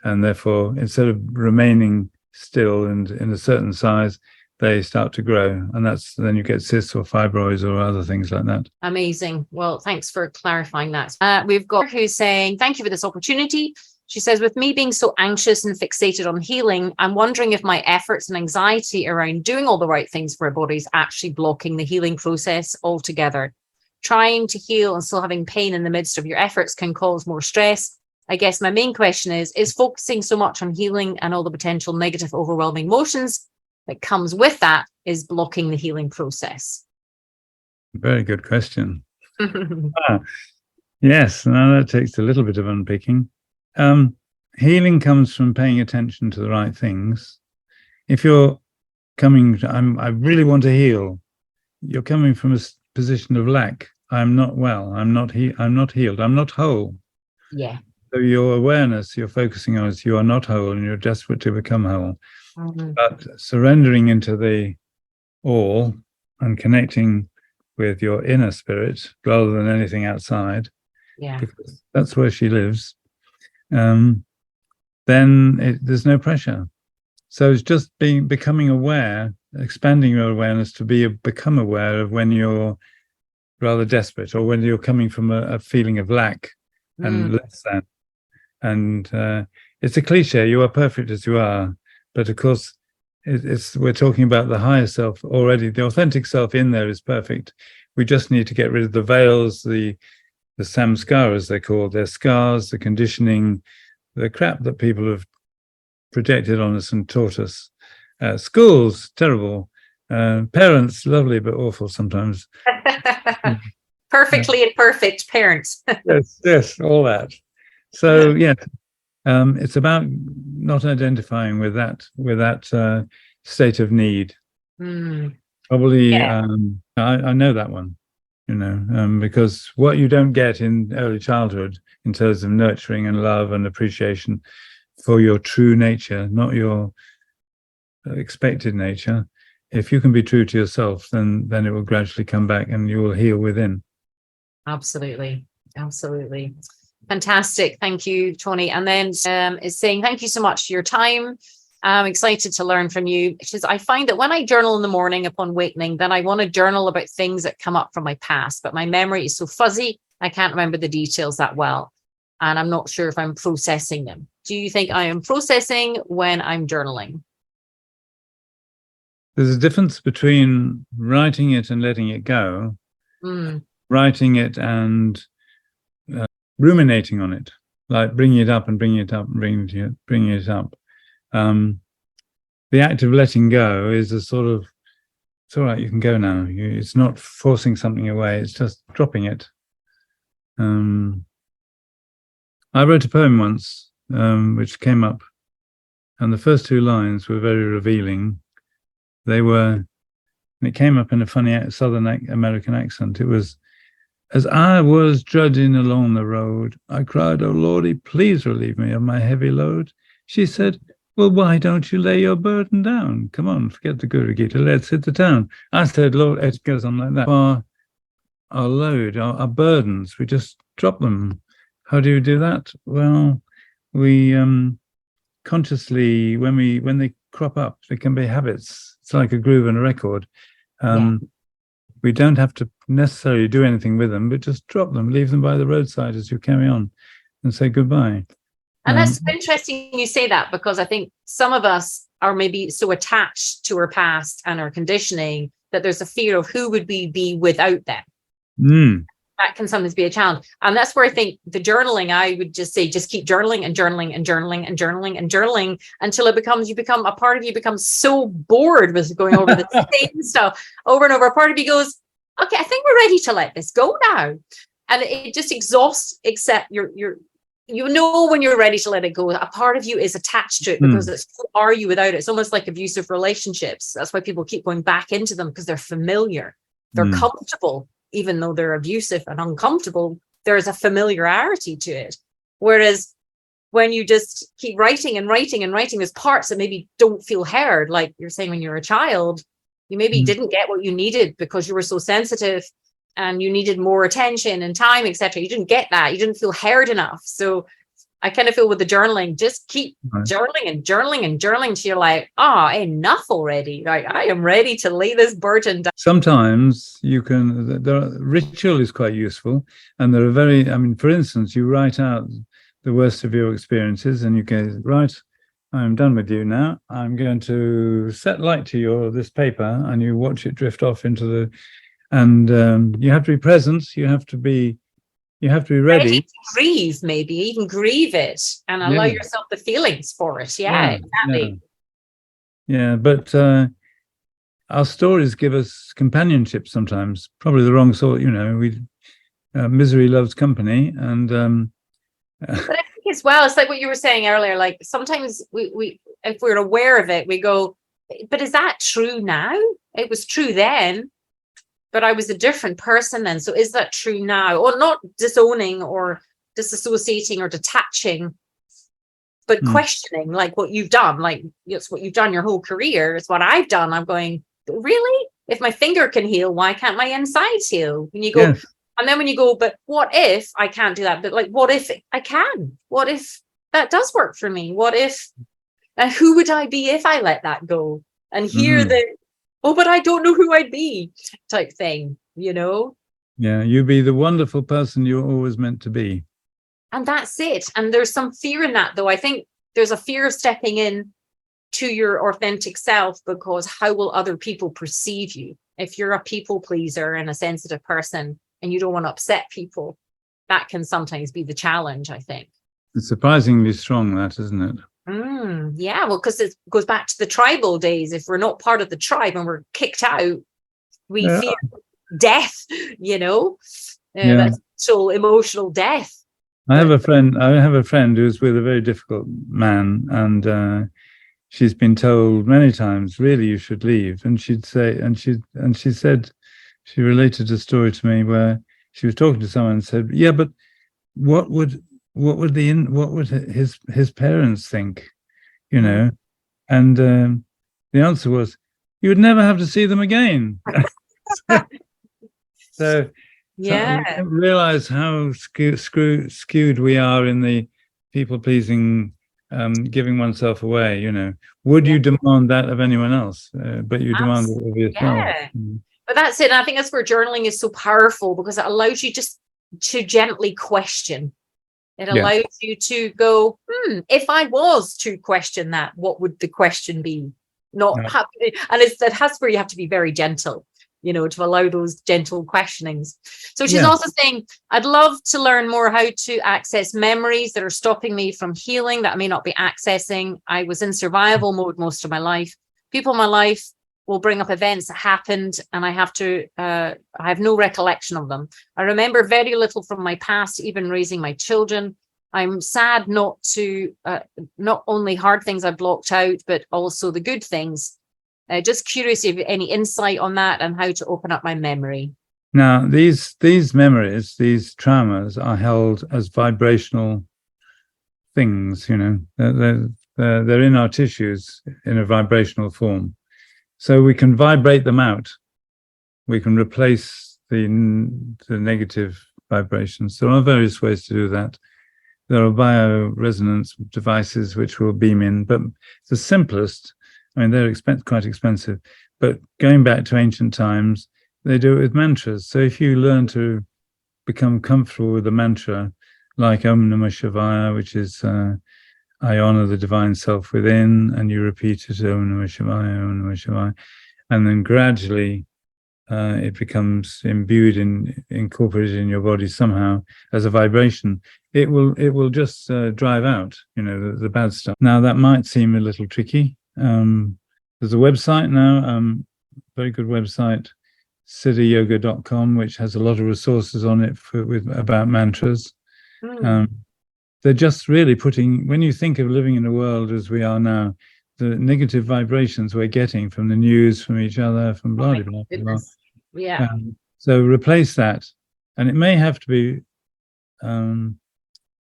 and therefore instead of remaining still and in a certain size, they start to grow, and then you get cysts or fibroids or other things like that. Amazing. Well, thanks for clarifying that. We've got who's saying, thank you for this opportunity. She says, with me being so anxious and fixated on healing, I'm wondering if my efforts and anxiety around doing all the right things for our bodies actually blocking the healing process altogether. Trying to heal and still having pain in the midst of your efforts can cause more stress. I guess my main question is focusing so much on healing and all the potential negative, overwhelming emotions that comes with that is blocking the healing process? Very good question. Yes, now that takes a little bit of unpicking. Healing comes from paying attention to the right things. If you're coming, I really want to heal, you're coming from a position of lack. I'm not well. I'm not healed. I'm not whole. Yeah. So your awareness, you're focusing on is you are not whole, and you're desperate to become whole. But surrendering into the all and connecting with your inner spirit rather than anything outside, because that's where she lives, then there's no pressure. So it's just becoming aware, expanding your awareness to become aware of when you're rather desperate, or when you're coming from a feeling of lack and less than. And it's a cliche, you are perfect as you are. But of course, we're talking about the higher self already. The authentic self in there is perfect. We just need to get rid of the veils, the samskaras, they're called. They're scars, the conditioning, the crap that people have projected on us and taught us. Schools, terrible. Parents, lovely but awful sometimes. Perfectly imperfect parents. yes, all that. So yeah. It's about not identifying with that state of need. Probably, I know that one, because what you don't get in early childhood in terms of nurturing and love and appreciation for your true nature, not your expected nature. If you can be true to yourself, then it will gradually come back and you will heal within. Absolutely. Fantastic. Thank you, Tony. And then is saying, thank you so much for your time. I'm excited to learn from you. She says, I find that when I journal in the morning upon awakening, then I want to journal about things that come up from my past, but my memory is so fuzzy, I can't remember the details that well. And I'm not sure if I'm processing them. Do you think I am processing when I'm journaling? There's a difference between writing it and letting it go, writing it and ruminating on it, like bringing it up and bringing it up and bringing it up. The act of letting go is a sort of, it's all right, you can go now. It's not forcing something away, it's just dropping it. I wrote a poem once, which came up, and the first two lines were very revealing. And it came up in a funny Southern American accent. It was, as I was trudging along the road, I cried, "Oh, Lordy, please relieve me of my heavy load." She said, "Well, why don't you lay your burden down? Come on, forget the Guru Gita, let's hit the town." I said, "Lord," it goes on like that. Our load, our burdens, we just drop them. How do you do that? Well, we consciously, when they crop up, they can be habits. It's like a groove in a record. We don't have to necessarily do anything with them, but just drop them, leave them by the roadside as you carry on, and say goodbye. And that's interesting you say that, because I think some of us are maybe so attached to our past and our conditioning that there's a fear of who would we be without them. That can sometimes be a challenge. And that's where I think the journaling, I would just say, just keep journaling and journaling and journaling and journaling and journaling until a part of you becomes so bored with going over the same stuff over and over. A part of you goes, okay, I think we're ready to let this go now. And it just exhausts, except when you're ready to let it go. A part of you is attached to it because it's, who are you without it? It's almost like abusive relationships. That's why people keep going back into them, because they're familiar. They're comfortable. Even though they're abusive and uncomfortable, there is a familiarity to it. Whereas when you just keep writing and writing and writing, there's parts that maybe don't feel heard. Like you're saying, when you're a child, you maybe didn't get what you needed because you were so sensitive and you needed more attention and time, etc. You didn't get that. You didn't feel heard enough. So I kind of feel with the journaling, just keep journaling and journaling and journaling till you're like, enough already. Like, I am ready to lay this burden down. Sometimes ritual is quite useful. And there are for instance, you write out the worst of your experiences and you go, right, I'm done with you now. I'm going to set light to this paper, and you watch it drift off into you have to be present. You have to be ready. Grieve, maybe even grieve it and allow yourself the feelings for it. Exactly. But our stories give us companionship sometimes, probably the wrong sort. Misery loves company. And but I think as well, it's like what you were saying earlier, like sometimes we if we're aware of it, we go, but is that true now? It was true then, but I was a different person then. So is that true now? Or not disowning or disassociating or detaching, but questioning, like what you've done. Like, it's what you've done your whole career. It's what I've done. I'm going, really? If my finger can heal, why can't my insides heal? When you go, and then when you go, but what if I can't do that? But like, what if I can? What if that does work for me? What if, and who would I be if I let that go? And hear but I don't know who I'd be type thing, Yeah, you be the wonderful person you're always meant to be. And that's it. And there's some fear in that, though. I think there's a fear of stepping in to your authentic self, because how will other people perceive you? If you're a people pleaser and a sensitive person and you don't want to upset people, that can sometimes be the challenge, I think. It's surprisingly strong, that, isn't it? Yeah, well, because it goes back to the tribal days. If we're not part of the tribe and we're kicked out, we fear death, that's so emotional death. I have a friend who's with a very difficult man, and she's been told many times, really, you should leave. And she'd say, and she said, she related a story to me where she was talking to someone and said, yeah, but what would his parents think, And the answer was, you would never have to see them again. So we don't realize how skewed we are in the people-pleasing, giving oneself away. Would you demand that of anyone else? But you demand it of yourself. But that's it. And I think that's where journaling is so powerful, because it allows you just to gently question. It allows you to go, if I was to question that, what would the question be? And that's where you have to be very gentle, to allow those gentle questionings. So she's also saying, I'd love to learn more how to access memories that are stopping me from healing, that I may not be accessing. I was in survival mode most of my life. People in my life will bring up events that happened, and I have no recollection of them. I remember very little from my past, even raising my children. I'm sad not only hard things I blocked out, but also the good things. Just curious if you have any insight on that and how to open up my memory. Now, these memories, these traumas, are held as vibrational things. They're in our tissues in a vibrational form. So we can vibrate them out. We can replace the negative vibrations. There are various ways to do that. There are bioresonance devices which will beam in, but the simplest, they're quite expensive, but going back to ancient times, they do it with mantras. So if you learn to become comfortable with a mantra like Om Namah Shivaya, which is I honor the divine self within, and you repeat it, Om Namah Shivaya, Om Namah Shivaya, and then gradually it becomes incorporated in your body somehow as a vibration. It will just drive out, the bad stuff. Now that might seem a little tricky. There's a website now, very good website, siddhayoga.com, which has a lot of resources on it about mantras. They're just really when you think of living in a world as we are now, the negative vibrations we're getting from the news, from each other, from blah, blah, blah, blah. Yeah. So replace that. And it may have to be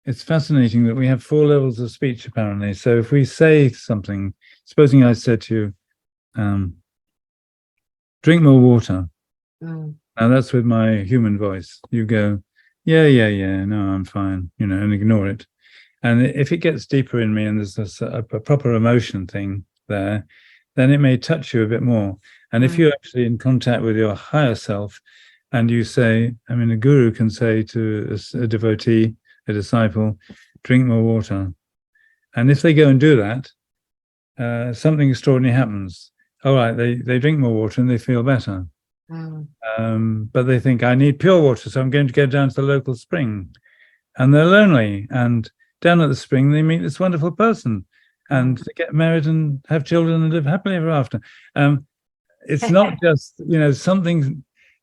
it's fascinating that we have 4 levels of speech, apparently. So if we say something, supposing I said to you, drink more water. Now that's with my human voice. You go, yeah, no, I'm fine, and ignore it. And if it gets deeper in me and there's a proper emotion thing there, then it may touch you a bit more. And if you're actually in contact with your higher self and you say, a guru can say to a devotee, a disciple, drink more water. And if they go and do that, something extraordinary happens. All right, they drink more water and they feel better. But they think, I need pure water, so I'm going to go down to the local spring. And they're lonely. And down at the spring, they meet this wonderful person. And they get married and have children and live happily ever after. It's not just,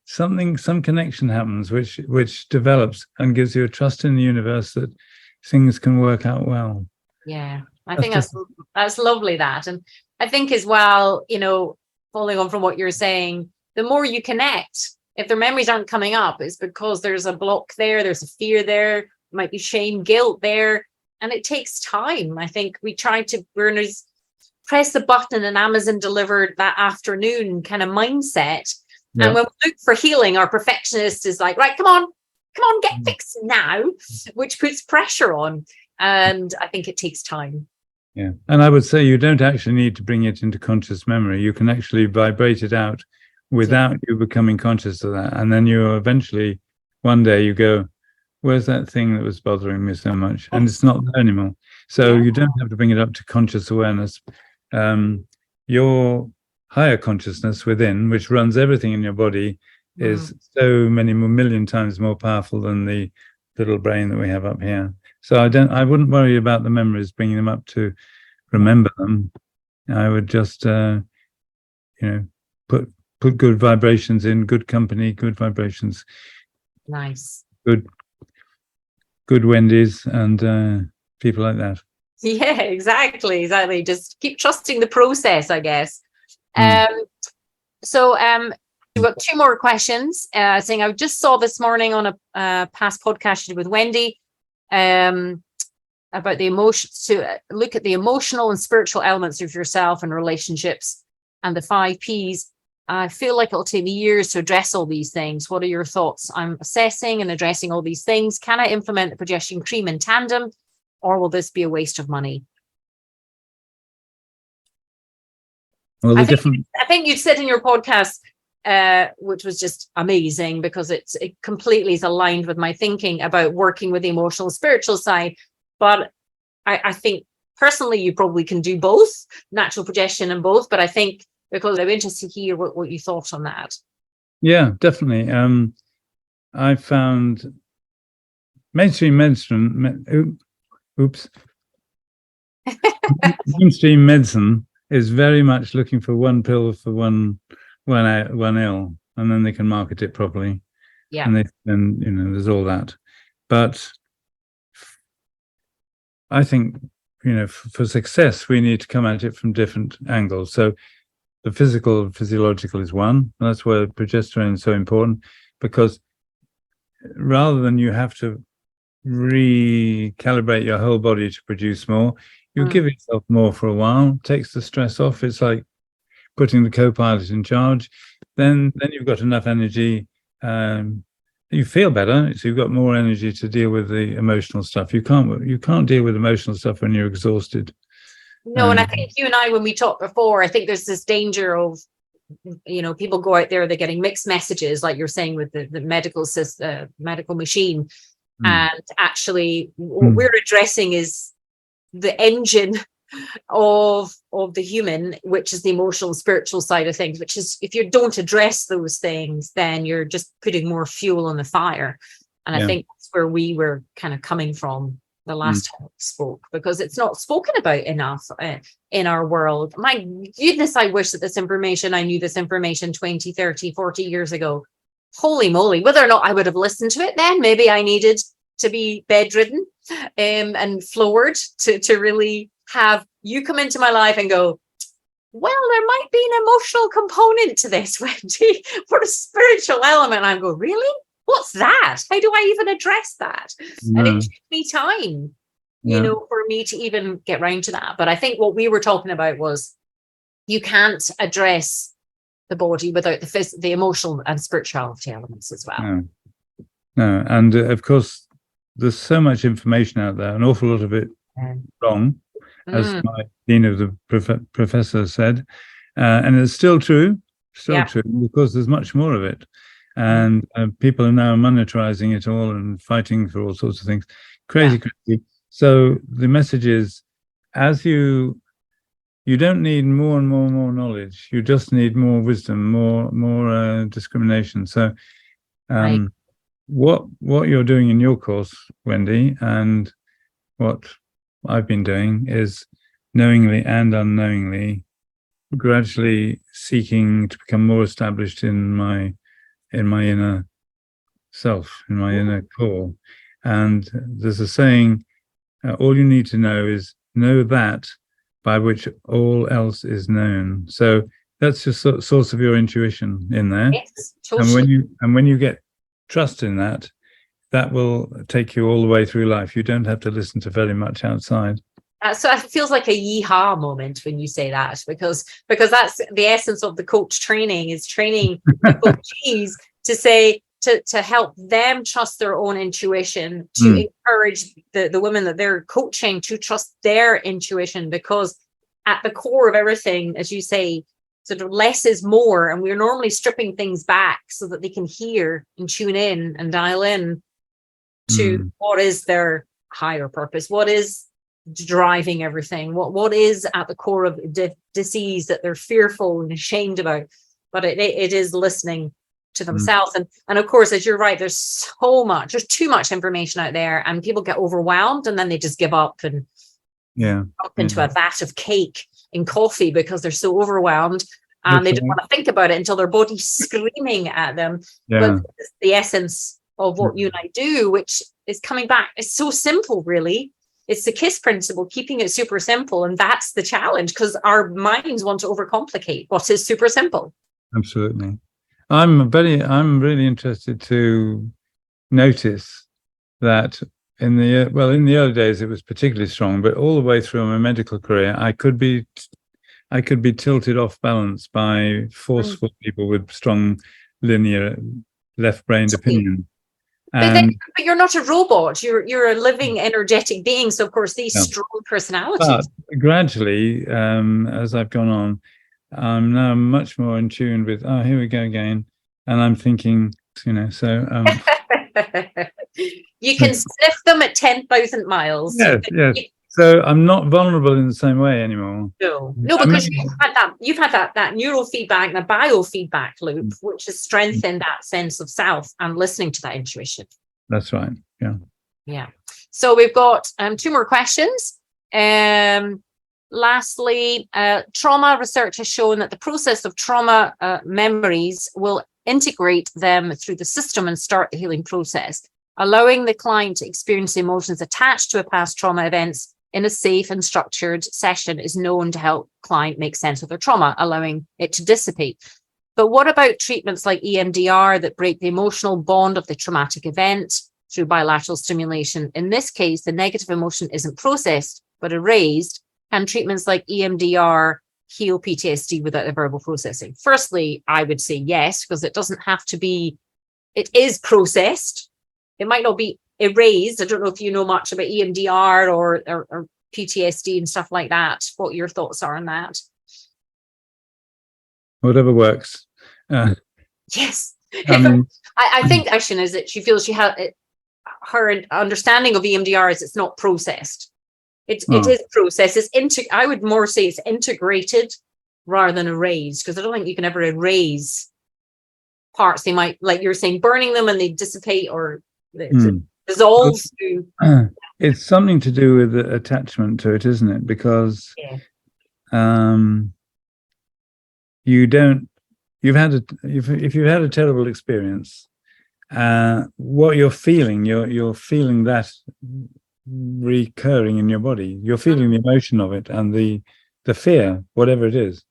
some connection happens which develops and gives you a trust in the universe that things can work out well. Yeah, I think that's lovely, that. And I think as well, following on from what you're saying, the more you connect, if their memories aren't coming up, it's because there's a block there, there's a fear there, might be shame, guilt there, and it takes time. I think we tried to press the button and Amazon delivered that afternoon kind of mindset. Yeah. And when we look for healing, our perfectionist is like, right, come on, get fixed now, which puts pressure on. And I think it takes time. Yeah. And I would say you don't actually need to bring it into conscious memory. You can actually vibrate it out without you becoming conscious of that. And then you eventually, one day you go, where's that thing that was bothering me so much? And it's not there anymore. So you don't have to bring it up to conscious awareness. Your higher consciousness within, which runs everything in your body, is so many million times more powerful than the little brain that we have up here. So I wouldn't worry about the memories, bringing them up to remember them. I would just, put good vibrations in, good company, good vibrations. Nice. Good Wendy's and people like that. Yeah, exactly. Just keep trusting the process, I guess. So we've got 2 more questions. Saying I just saw this morning on a past podcast with Wendy about the emotions, to look at the emotional and spiritual elements of yourself and relationships and the 5 Ps. I feel like it'll take me years to address all these things. What are your thoughts? I'm assessing and addressing all these things. Can I implement the progesterone cream in tandem, or will this be a waste of money? Well, I think you said in your podcast, which was just amazing, because it completely is aligned with my thinking about working with the emotional and spiritual side. But I think personally, you probably can do both, natural progesterone and both. But I think, because I'm interested to hear what you thought on that. Yeah, definitely. I found mainstream medicine. Mainstream medicine is very much looking for one pill for one ill, and then they can market it properly. Yeah. And there's all that. But I think, for success, we need to come at it from different angles. So the physiological is one, and that's where progesterone is so important, because rather than you have to recalibrate your whole body to produce more, you give yourself more for a while, takes the stress off. It's like putting the co-pilot in charge. Then you've got enough energy. You feel better, so you've got more energy to deal with the emotional stuff. You can't deal with emotional stuff when you're exhausted. No, and I think you and I, when we talked before, I think there's this danger of, people go out there, they're getting mixed messages, like you're saying with the medical machine. And actually, what we're addressing is the engine of the human, which is the emotional and spiritual side of things, which is, if you don't address those things, then you're just putting more fuel on the fire. And I think that's where we were kind of coming from the last time we spoke, because it's not spoken about enough in our world. My goodness, I wish that I knew this information 20, 30, 40 years ago. Holy moly, whether or not I would have listened to it then, maybe I needed to be bedridden and floored to really have you come into my life and go, well, there might be an emotional component to this, Wendy, for a spiritual element. And I go, really? what's that? How do I even address that? And it took me time, for me to even get round to that. But I think what we were talking about was you can't address the body without the emotional and spirituality elements as well. No. And of course, there's so much information out there, an awful lot of it wrong, as my dean of the professor said. And it's still true, true, because there's much more of it. And people are now monetizing it all and fighting for all sorts of things. Crazy. So the message is, as you don't need more and more knowledge. You just need more wisdom, more discrimination. So what you're doing in your course, Wendy, and what I've been doing is knowingly and unknowingly gradually seeking to become more established in my inner self, in my inner core. And there's a saying, all you need to know is know that by which all else is known. So that's just source of your intuition in there. Yes, totally. And when you get trust in that, that will take you all the way through life. You don't have to listen to very much outside. So it feels like a yeehaw moment when you say that, because that's the essence of the coach training, is training the coachees to say, to help them trust their own intuition, to encourage the women that they're coaching to trust their intuition, because at the core of everything, as you say, sort of less is more, and we're normally stripping things back so that they can hear and tune in and dial in to what is their higher purpose, what is driving everything, what is at the core of disease that they're fearful and ashamed about. But it is listening to themselves. And of course, as you're right, there's too much information out there, and people get overwhelmed and then they just give up and up into a vat of cake in coffee because they're so overwhelmed, and they don't want to think about it until their body's screaming at them. But it's the essence of what you and I do, which is coming back. It's so simple, really. It's the KISS principle, keeping it super simple. And that's the challenge, because our minds want to overcomplicate what is super simple. Absolutely. I'm really interested to notice that in the early days it was particularly strong, but all the way through my medical career, I could be tilted off balance by forceful people with strong linear left-brained opinion. But you're not a robot. You're a living, energetic being. So of course these strong personalities. But gradually, as I've gone on, I'm now much more in tune with, here we go again. And I'm thinking, so... you can sniff them at 10,000 miles. Yes. So I'm not vulnerable in the same way anymore. No, because you've had that neurofeedback and a biofeedback loop, which has strengthened that sense of self and listening to that intuition. That's right. Yeah. So we've got 2 more questions. Lastly, trauma research has shown that the process of trauma memories will integrate them through the system and start the healing process. Allowing the client to experience emotions attached to a past trauma events in a safe and structured session is known to help client make sense of their trauma, allowing it to dissipate. But what about treatments like EMDR that break the emotional bond of the traumatic event through bilateral stimulation? In this case, the negative emotion isn't processed, but erased. Can treatments like EMDR heal PTSD without the verbal processing? Firstly, I would say yes, because it doesn't have to be, it is processed. It might not be erased. I don't know if you know much about EMDR or PTSD and stuff like that. What your thoughts are on that? Whatever works. Yes. I think the question is that she feels she has her understanding of EMDR is it's not processed. It is processed. I would more say it's integrated rather than erased, because I don't think you can ever erase parts. They might, like you're saying, burning them and they dissipate or dissolve. It's something to do with the attachment to it, isn't it? Because if you've had a terrible experience, what you're feeling, you're feeling that recurring in your body. You're feeling the emotion of it and the fear, whatever it is.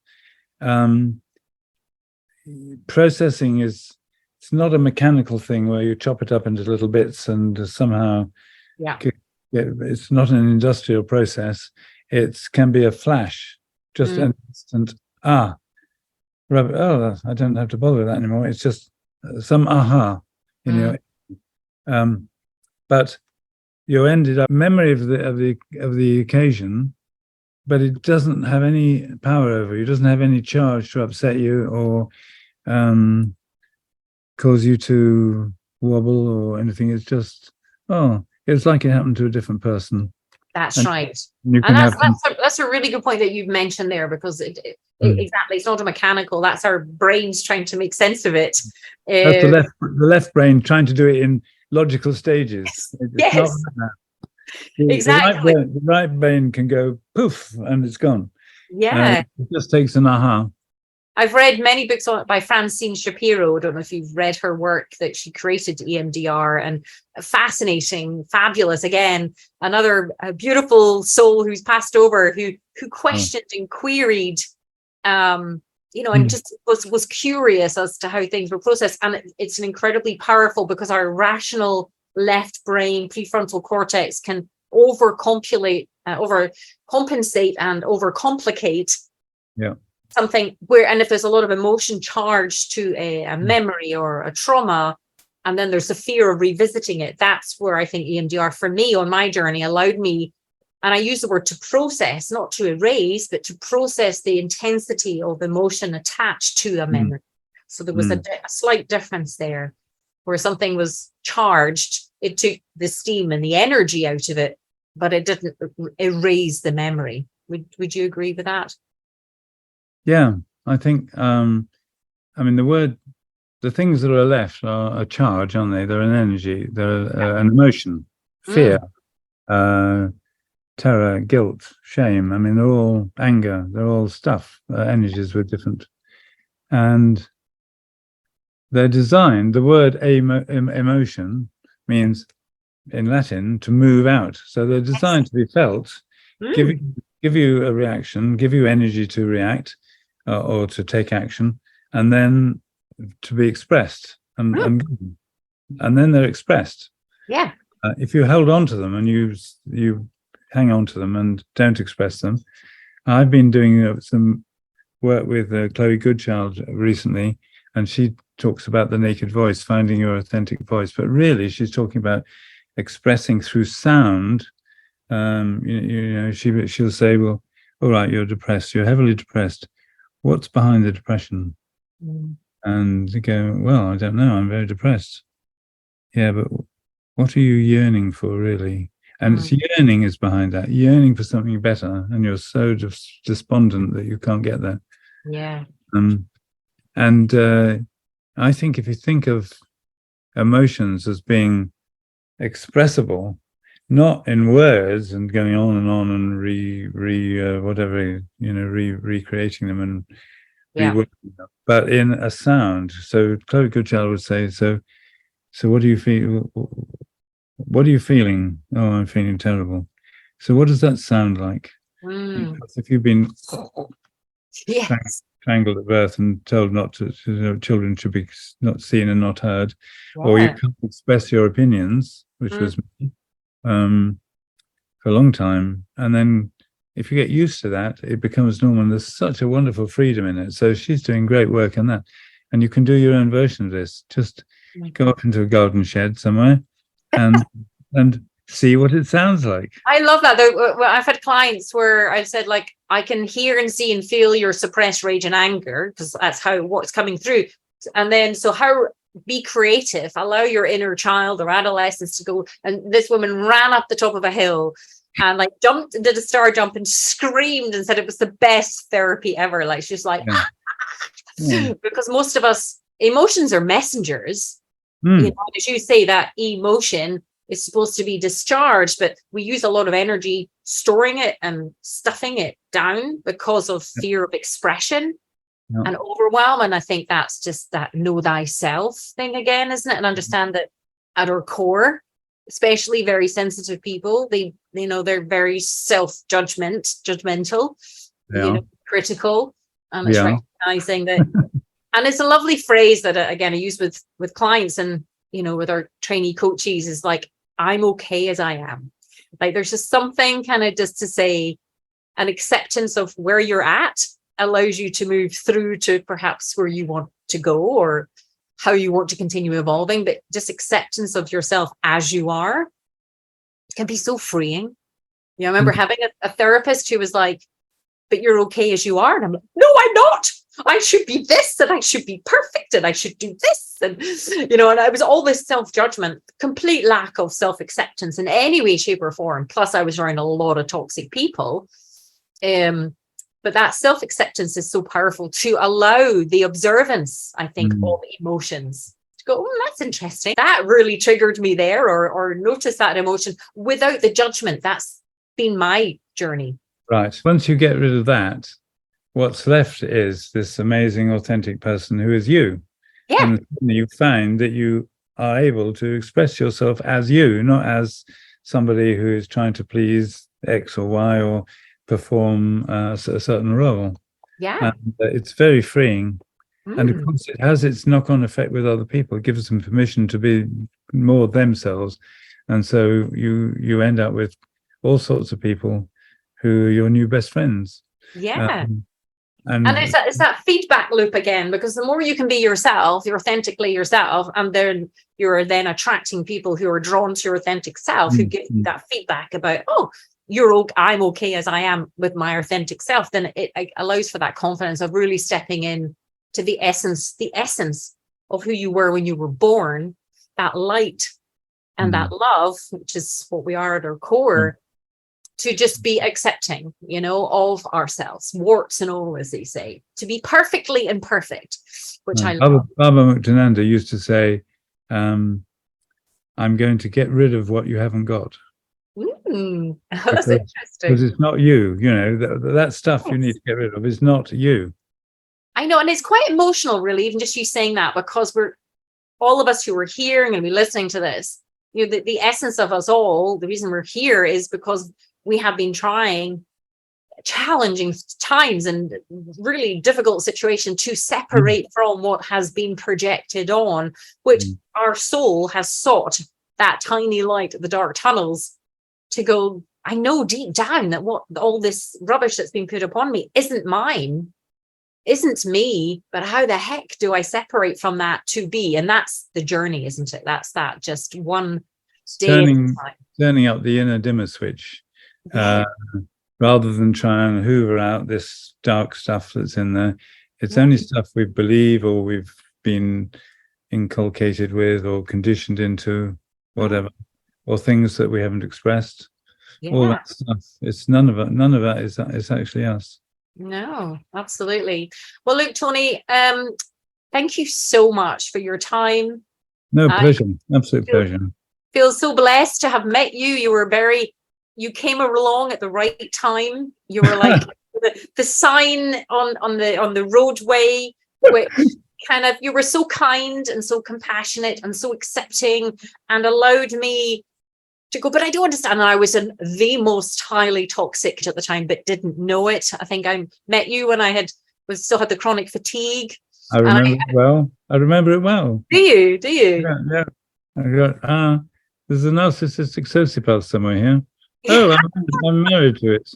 Processing is it's not a mechanical thing where you chop it up into little bits and somehow it's not an industrial process. It can be a flash, just an instant I don't have to bother with that anymore. It's just some aha in your but you ended up memory of the occasion, but it doesn't have any power over you. It doesn't have any charge to upset you or cause you to wobble or anything. It's just, it's like it happened to a different person. That's right. And that's a really good point that you've mentioned there, because exactly, it's not a mechanical, that's our brains trying to make sense of it. That's the left brain trying to do it in logical stages. Yes. Not like that. Exactly. The right brain can go poof and it's gone. Yeah. It just takes an aha. I've read many books by Francine Shapiro. I don't know if you've read her work, that she created EMDR, and fascinating, fabulous. Again, another beautiful soul who's passed over, who questioned and queried, and just was curious as to how things were processed. And it's an incredibly powerful, because our rational left brain, prefrontal cortex, can overcompensate and overcomplicate. Yeah. Something and if there's a lot of emotion charged to a memory or a trauma, and then there's the fear of revisiting it, that's where I think EMDR for me on my journey allowed me, and I use the word to process, not to erase, but to process the intensity of emotion attached to a memory. So there was a slight difference there, where something was charged, it took the steam and the energy out of it, but it didn't erase the memory. Would you agree with that? Yeah, I think, the things that are left are a charge, aren't they? They're an energy, they're an emotion, fear, terror, guilt, shame. They're all anger, they're all stuff, energies with different, and they're designed, the word emotion means in Latin to move out. So they're designed to be felt, give you a reaction, give you energy to react, or to take action, and then to be expressed, and then they're expressed. Yeah. If you hold on to them and you hang on to them and don't express them, I've been doing some work with Chloe Goodchild recently, and she talks about the naked voice, finding your authentic voice. But really, she's talking about expressing through sound. She'll say, "Well, all right, you're depressed. You're heavily depressed. What's behind the depression?" And they go, "Well, I don't know. I'm very depressed." Yeah, but what are you yearning for, really? And it's yearning is behind that, yearning for something better, and you're so despondent that you can't get there. Yeah. I think if you think of emotions as being expressible, not in words and going on and recreating them and reworking them, but in a sound. So Chloe Goodchild would say, so what do you feel? What are you feeling? Oh, I'm feeling terrible. So what does that sound like? Because if you've been strangled at birth and told not to, children should be not seen and not heard, or you can't express your opinions, which was me, for a long time, and then if you get used to that, it becomes normal. And there's such a wonderful freedom in it. So she's doing great work on that, and you can do your own version of this. Just go up into a garden shed somewhere and see what it sounds like. I love that. I've had clients where I've said, like, I can hear and see and feel your suppressed rage and anger, because that's what's coming through. And then, be creative, allow your inner child or adolescence to go. And this woman ran up the top of a hill and did a star jump and screamed and said it was the best therapy ever. Like, she's like, because most of us, emotions are messengers. As you say, that emotion is supposed to be discharged, but we use a lot of energy storing it and stuffing it down because of fear of expression and overwhelm. And I think that's just that know thyself thing again, isn't it? And understand that at our core, especially very sensitive people, they're very self-judgmental, critical, and it's recognizing that And it's a lovely phrase that, again, I use with clients and, with our trainee coaches, is like, I'm okay as I am. Like, there's just something kind of just to say, an acceptance of where you're at allows you to move through to perhaps where you want to go or how you want to continue evolving. But just acceptance of yourself as you are can be so freeing. I remember having a therapist who was like, but you're okay as you are. And I'm like, no, I'm not. I should be this, and I should be perfect, and I should do this. And, and I was all this self-judgment, complete lack of self-acceptance in any way, shape, or form. Plus, I was around a lot of toxic people. But that self-acceptance is so powerful to allow the observance, I think, of emotions. To go, oh, that's interesting. That really triggered me there, or notice that emotion without the judgment. That's been my journey. Right. Once you get rid of that, what's left is this amazing, authentic person who is you. Yeah. And you find that you are able to express yourself as you, not as somebody who is trying to please X or Y or perform a certain role. Yeah. And it's very freeing. And of course, it has its knock-on effect with other people. It gives them permission to be more themselves. And so you end up with all sorts of people who are your new best friends. Yeah. And it's that feedback loop again, because the more you can be yourself, you're authentically yourself, and then you're then attracting people who are drawn to your authentic self, who give you that feedback about, oh, I'm okay as I am with my authentic self. Then it allows for that confidence of really stepping in to the essence of who you were when you were born, that light and that love, which is what we are at our core. To just be accepting, of ourselves, warts and all, as they say, to be perfectly imperfect, which I love. Baba Muktananda used to say, I'm going to get rid of what you haven't got. That's interesting. Because it's not you, that stuff you need to get rid of is not you. I know, and it's quite emotional, really, even just you saying that, because all of us who are here and going to be listening to this, the essence of us all, the reason we're here is because we have been trying challenging times and really difficult situation to separate from what has been projected on, which our soul has sought that tiny light at the dark tunnels to go, I know deep down that what all this rubbish that's been put upon me isn't mine, isn't me, but how the heck do I separate from that to be? And that's the journey, isn't it? That's that just one day turning up the inner dimmer switch. Rather than try and hoover out this dark stuff that's in there. It's only stuff we believe or we've been inculcated with or conditioned into, whatever, or things that we haven't expressed. All that stuff. It's none of that is actually us. No, absolutely. Well, look, Tony, thank you so much for your time. No, pleasure. Absolute pleasure. Feel so blessed to have met you. You came along at the right time. You were like the sign on the roadway, which kind of, you were so kind and so compassionate and so accepting, and allowed me to go, but I do understand. And I was in the most highly toxic at the time, but didn't know it. I think I met you when I still had the chronic fatigue. I remember it well. I remember it well. Do you? Yeah. I got, there's a narcissistic sociopath somewhere here. Oh, I'm married to it.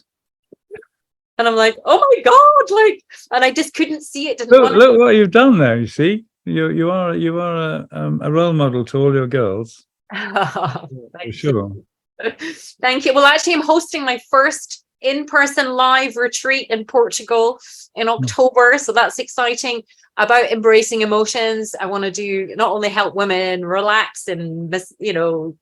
And I'm like, oh my God, and I just couldn't see it. Look what you've done there, you see. You are a role model to all your girls. Oh, for sure. Thank you. Well, actually, I'm hosting my first in-person live retreat in Portugal in October. So that's exciting, about embracing emotions. I want to do not only help women relax and yoga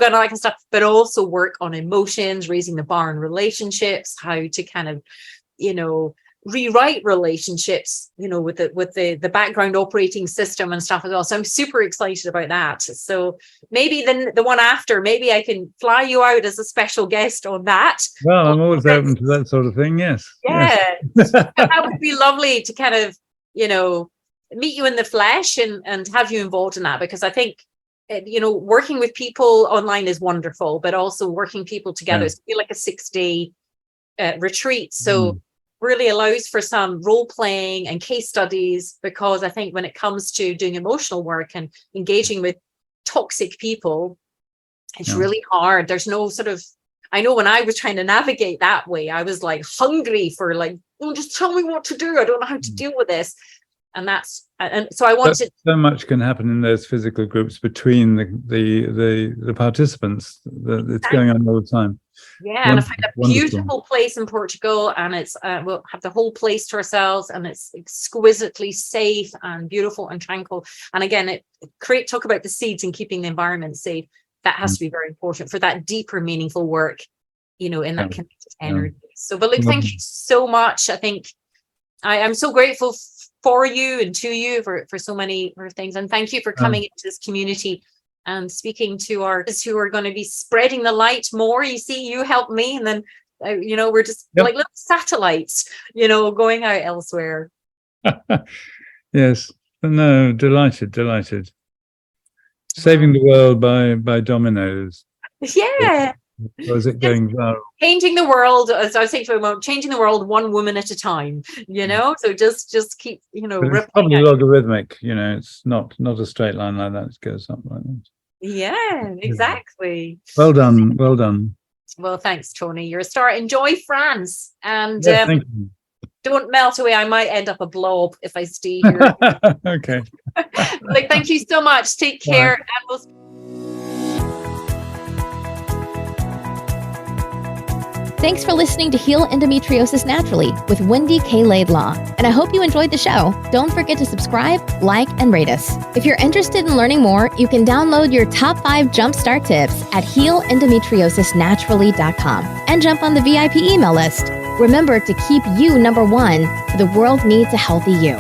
and all that kind of stuff, but also work on emotions, raising the bar in relationships, how to kind of, rewrite relationships, with the background operating system and stuff as well. So I'm super excited about that. So maybe then the one after, maybe I can fly you out as a special guest on that. Well, I'm always open to that sort of thing. Yes. Yeah. Yes. That would be lovely to kind of, meet you in the flesh and have you involved in that, because I think, working with people online is wonderful, but also working people together. It's like a 6-day retreat. So really allows for some role playing and case studies, because I think when it comes to doing emotional work and engaging with toxic people, it's really hard. There's no sort of, I know when I was trying to navigate that way, I was like hungry for like, oh, just tell me what to do. I don't know how to deal with this. And so I wanted. So much can happen in those physical groups between the participants. It's going on all the time. Yeah, and I found a beautiful place in Portugal, and it's we'll have the whole place to ourselves, and it's exquisitely safe and beautiful and tranquil. And again, talk about the seeds and keeping the environment safe. That has to be very important for that deeper, meaningful work, in that connected energy. So, but look, thank you so much. I think I'm so grateful for you and to you for so many things, and thank you for coming into this community and speaking to artists who are going to be spreading the light more. You see, you helped me, and then we're just like little satellites, going out elsewhere. Yes, no, delighted. Saving the world by dominoes. Yeah. Or is it going viral? Changing the world, as I was saying for a moment, changing the world one woman at a time, so just keep, it's probably logarithmic, it's not a straight line like that. It goes up like that. Yeah, exactly. Well done. Well, thanks, Tony. You're a star. Enjoy France, and thank you. Don't melt away. I might end up a blob if I stay here. Okay. Thank you so much. Take care. Bye. And we'll... Thanks for listening to Heal Endometriosis Naturally with Wendy K Laidlaw. And I hope you enjoyed the show. Don't forget to subscribe, like, and rate us. If you're interested in learning more, you can download your top 5 jumpstart tips at healendometriosisnaturally.com and jump on the VIP email list. Remember to keep you number one, for the world needs a healthy you.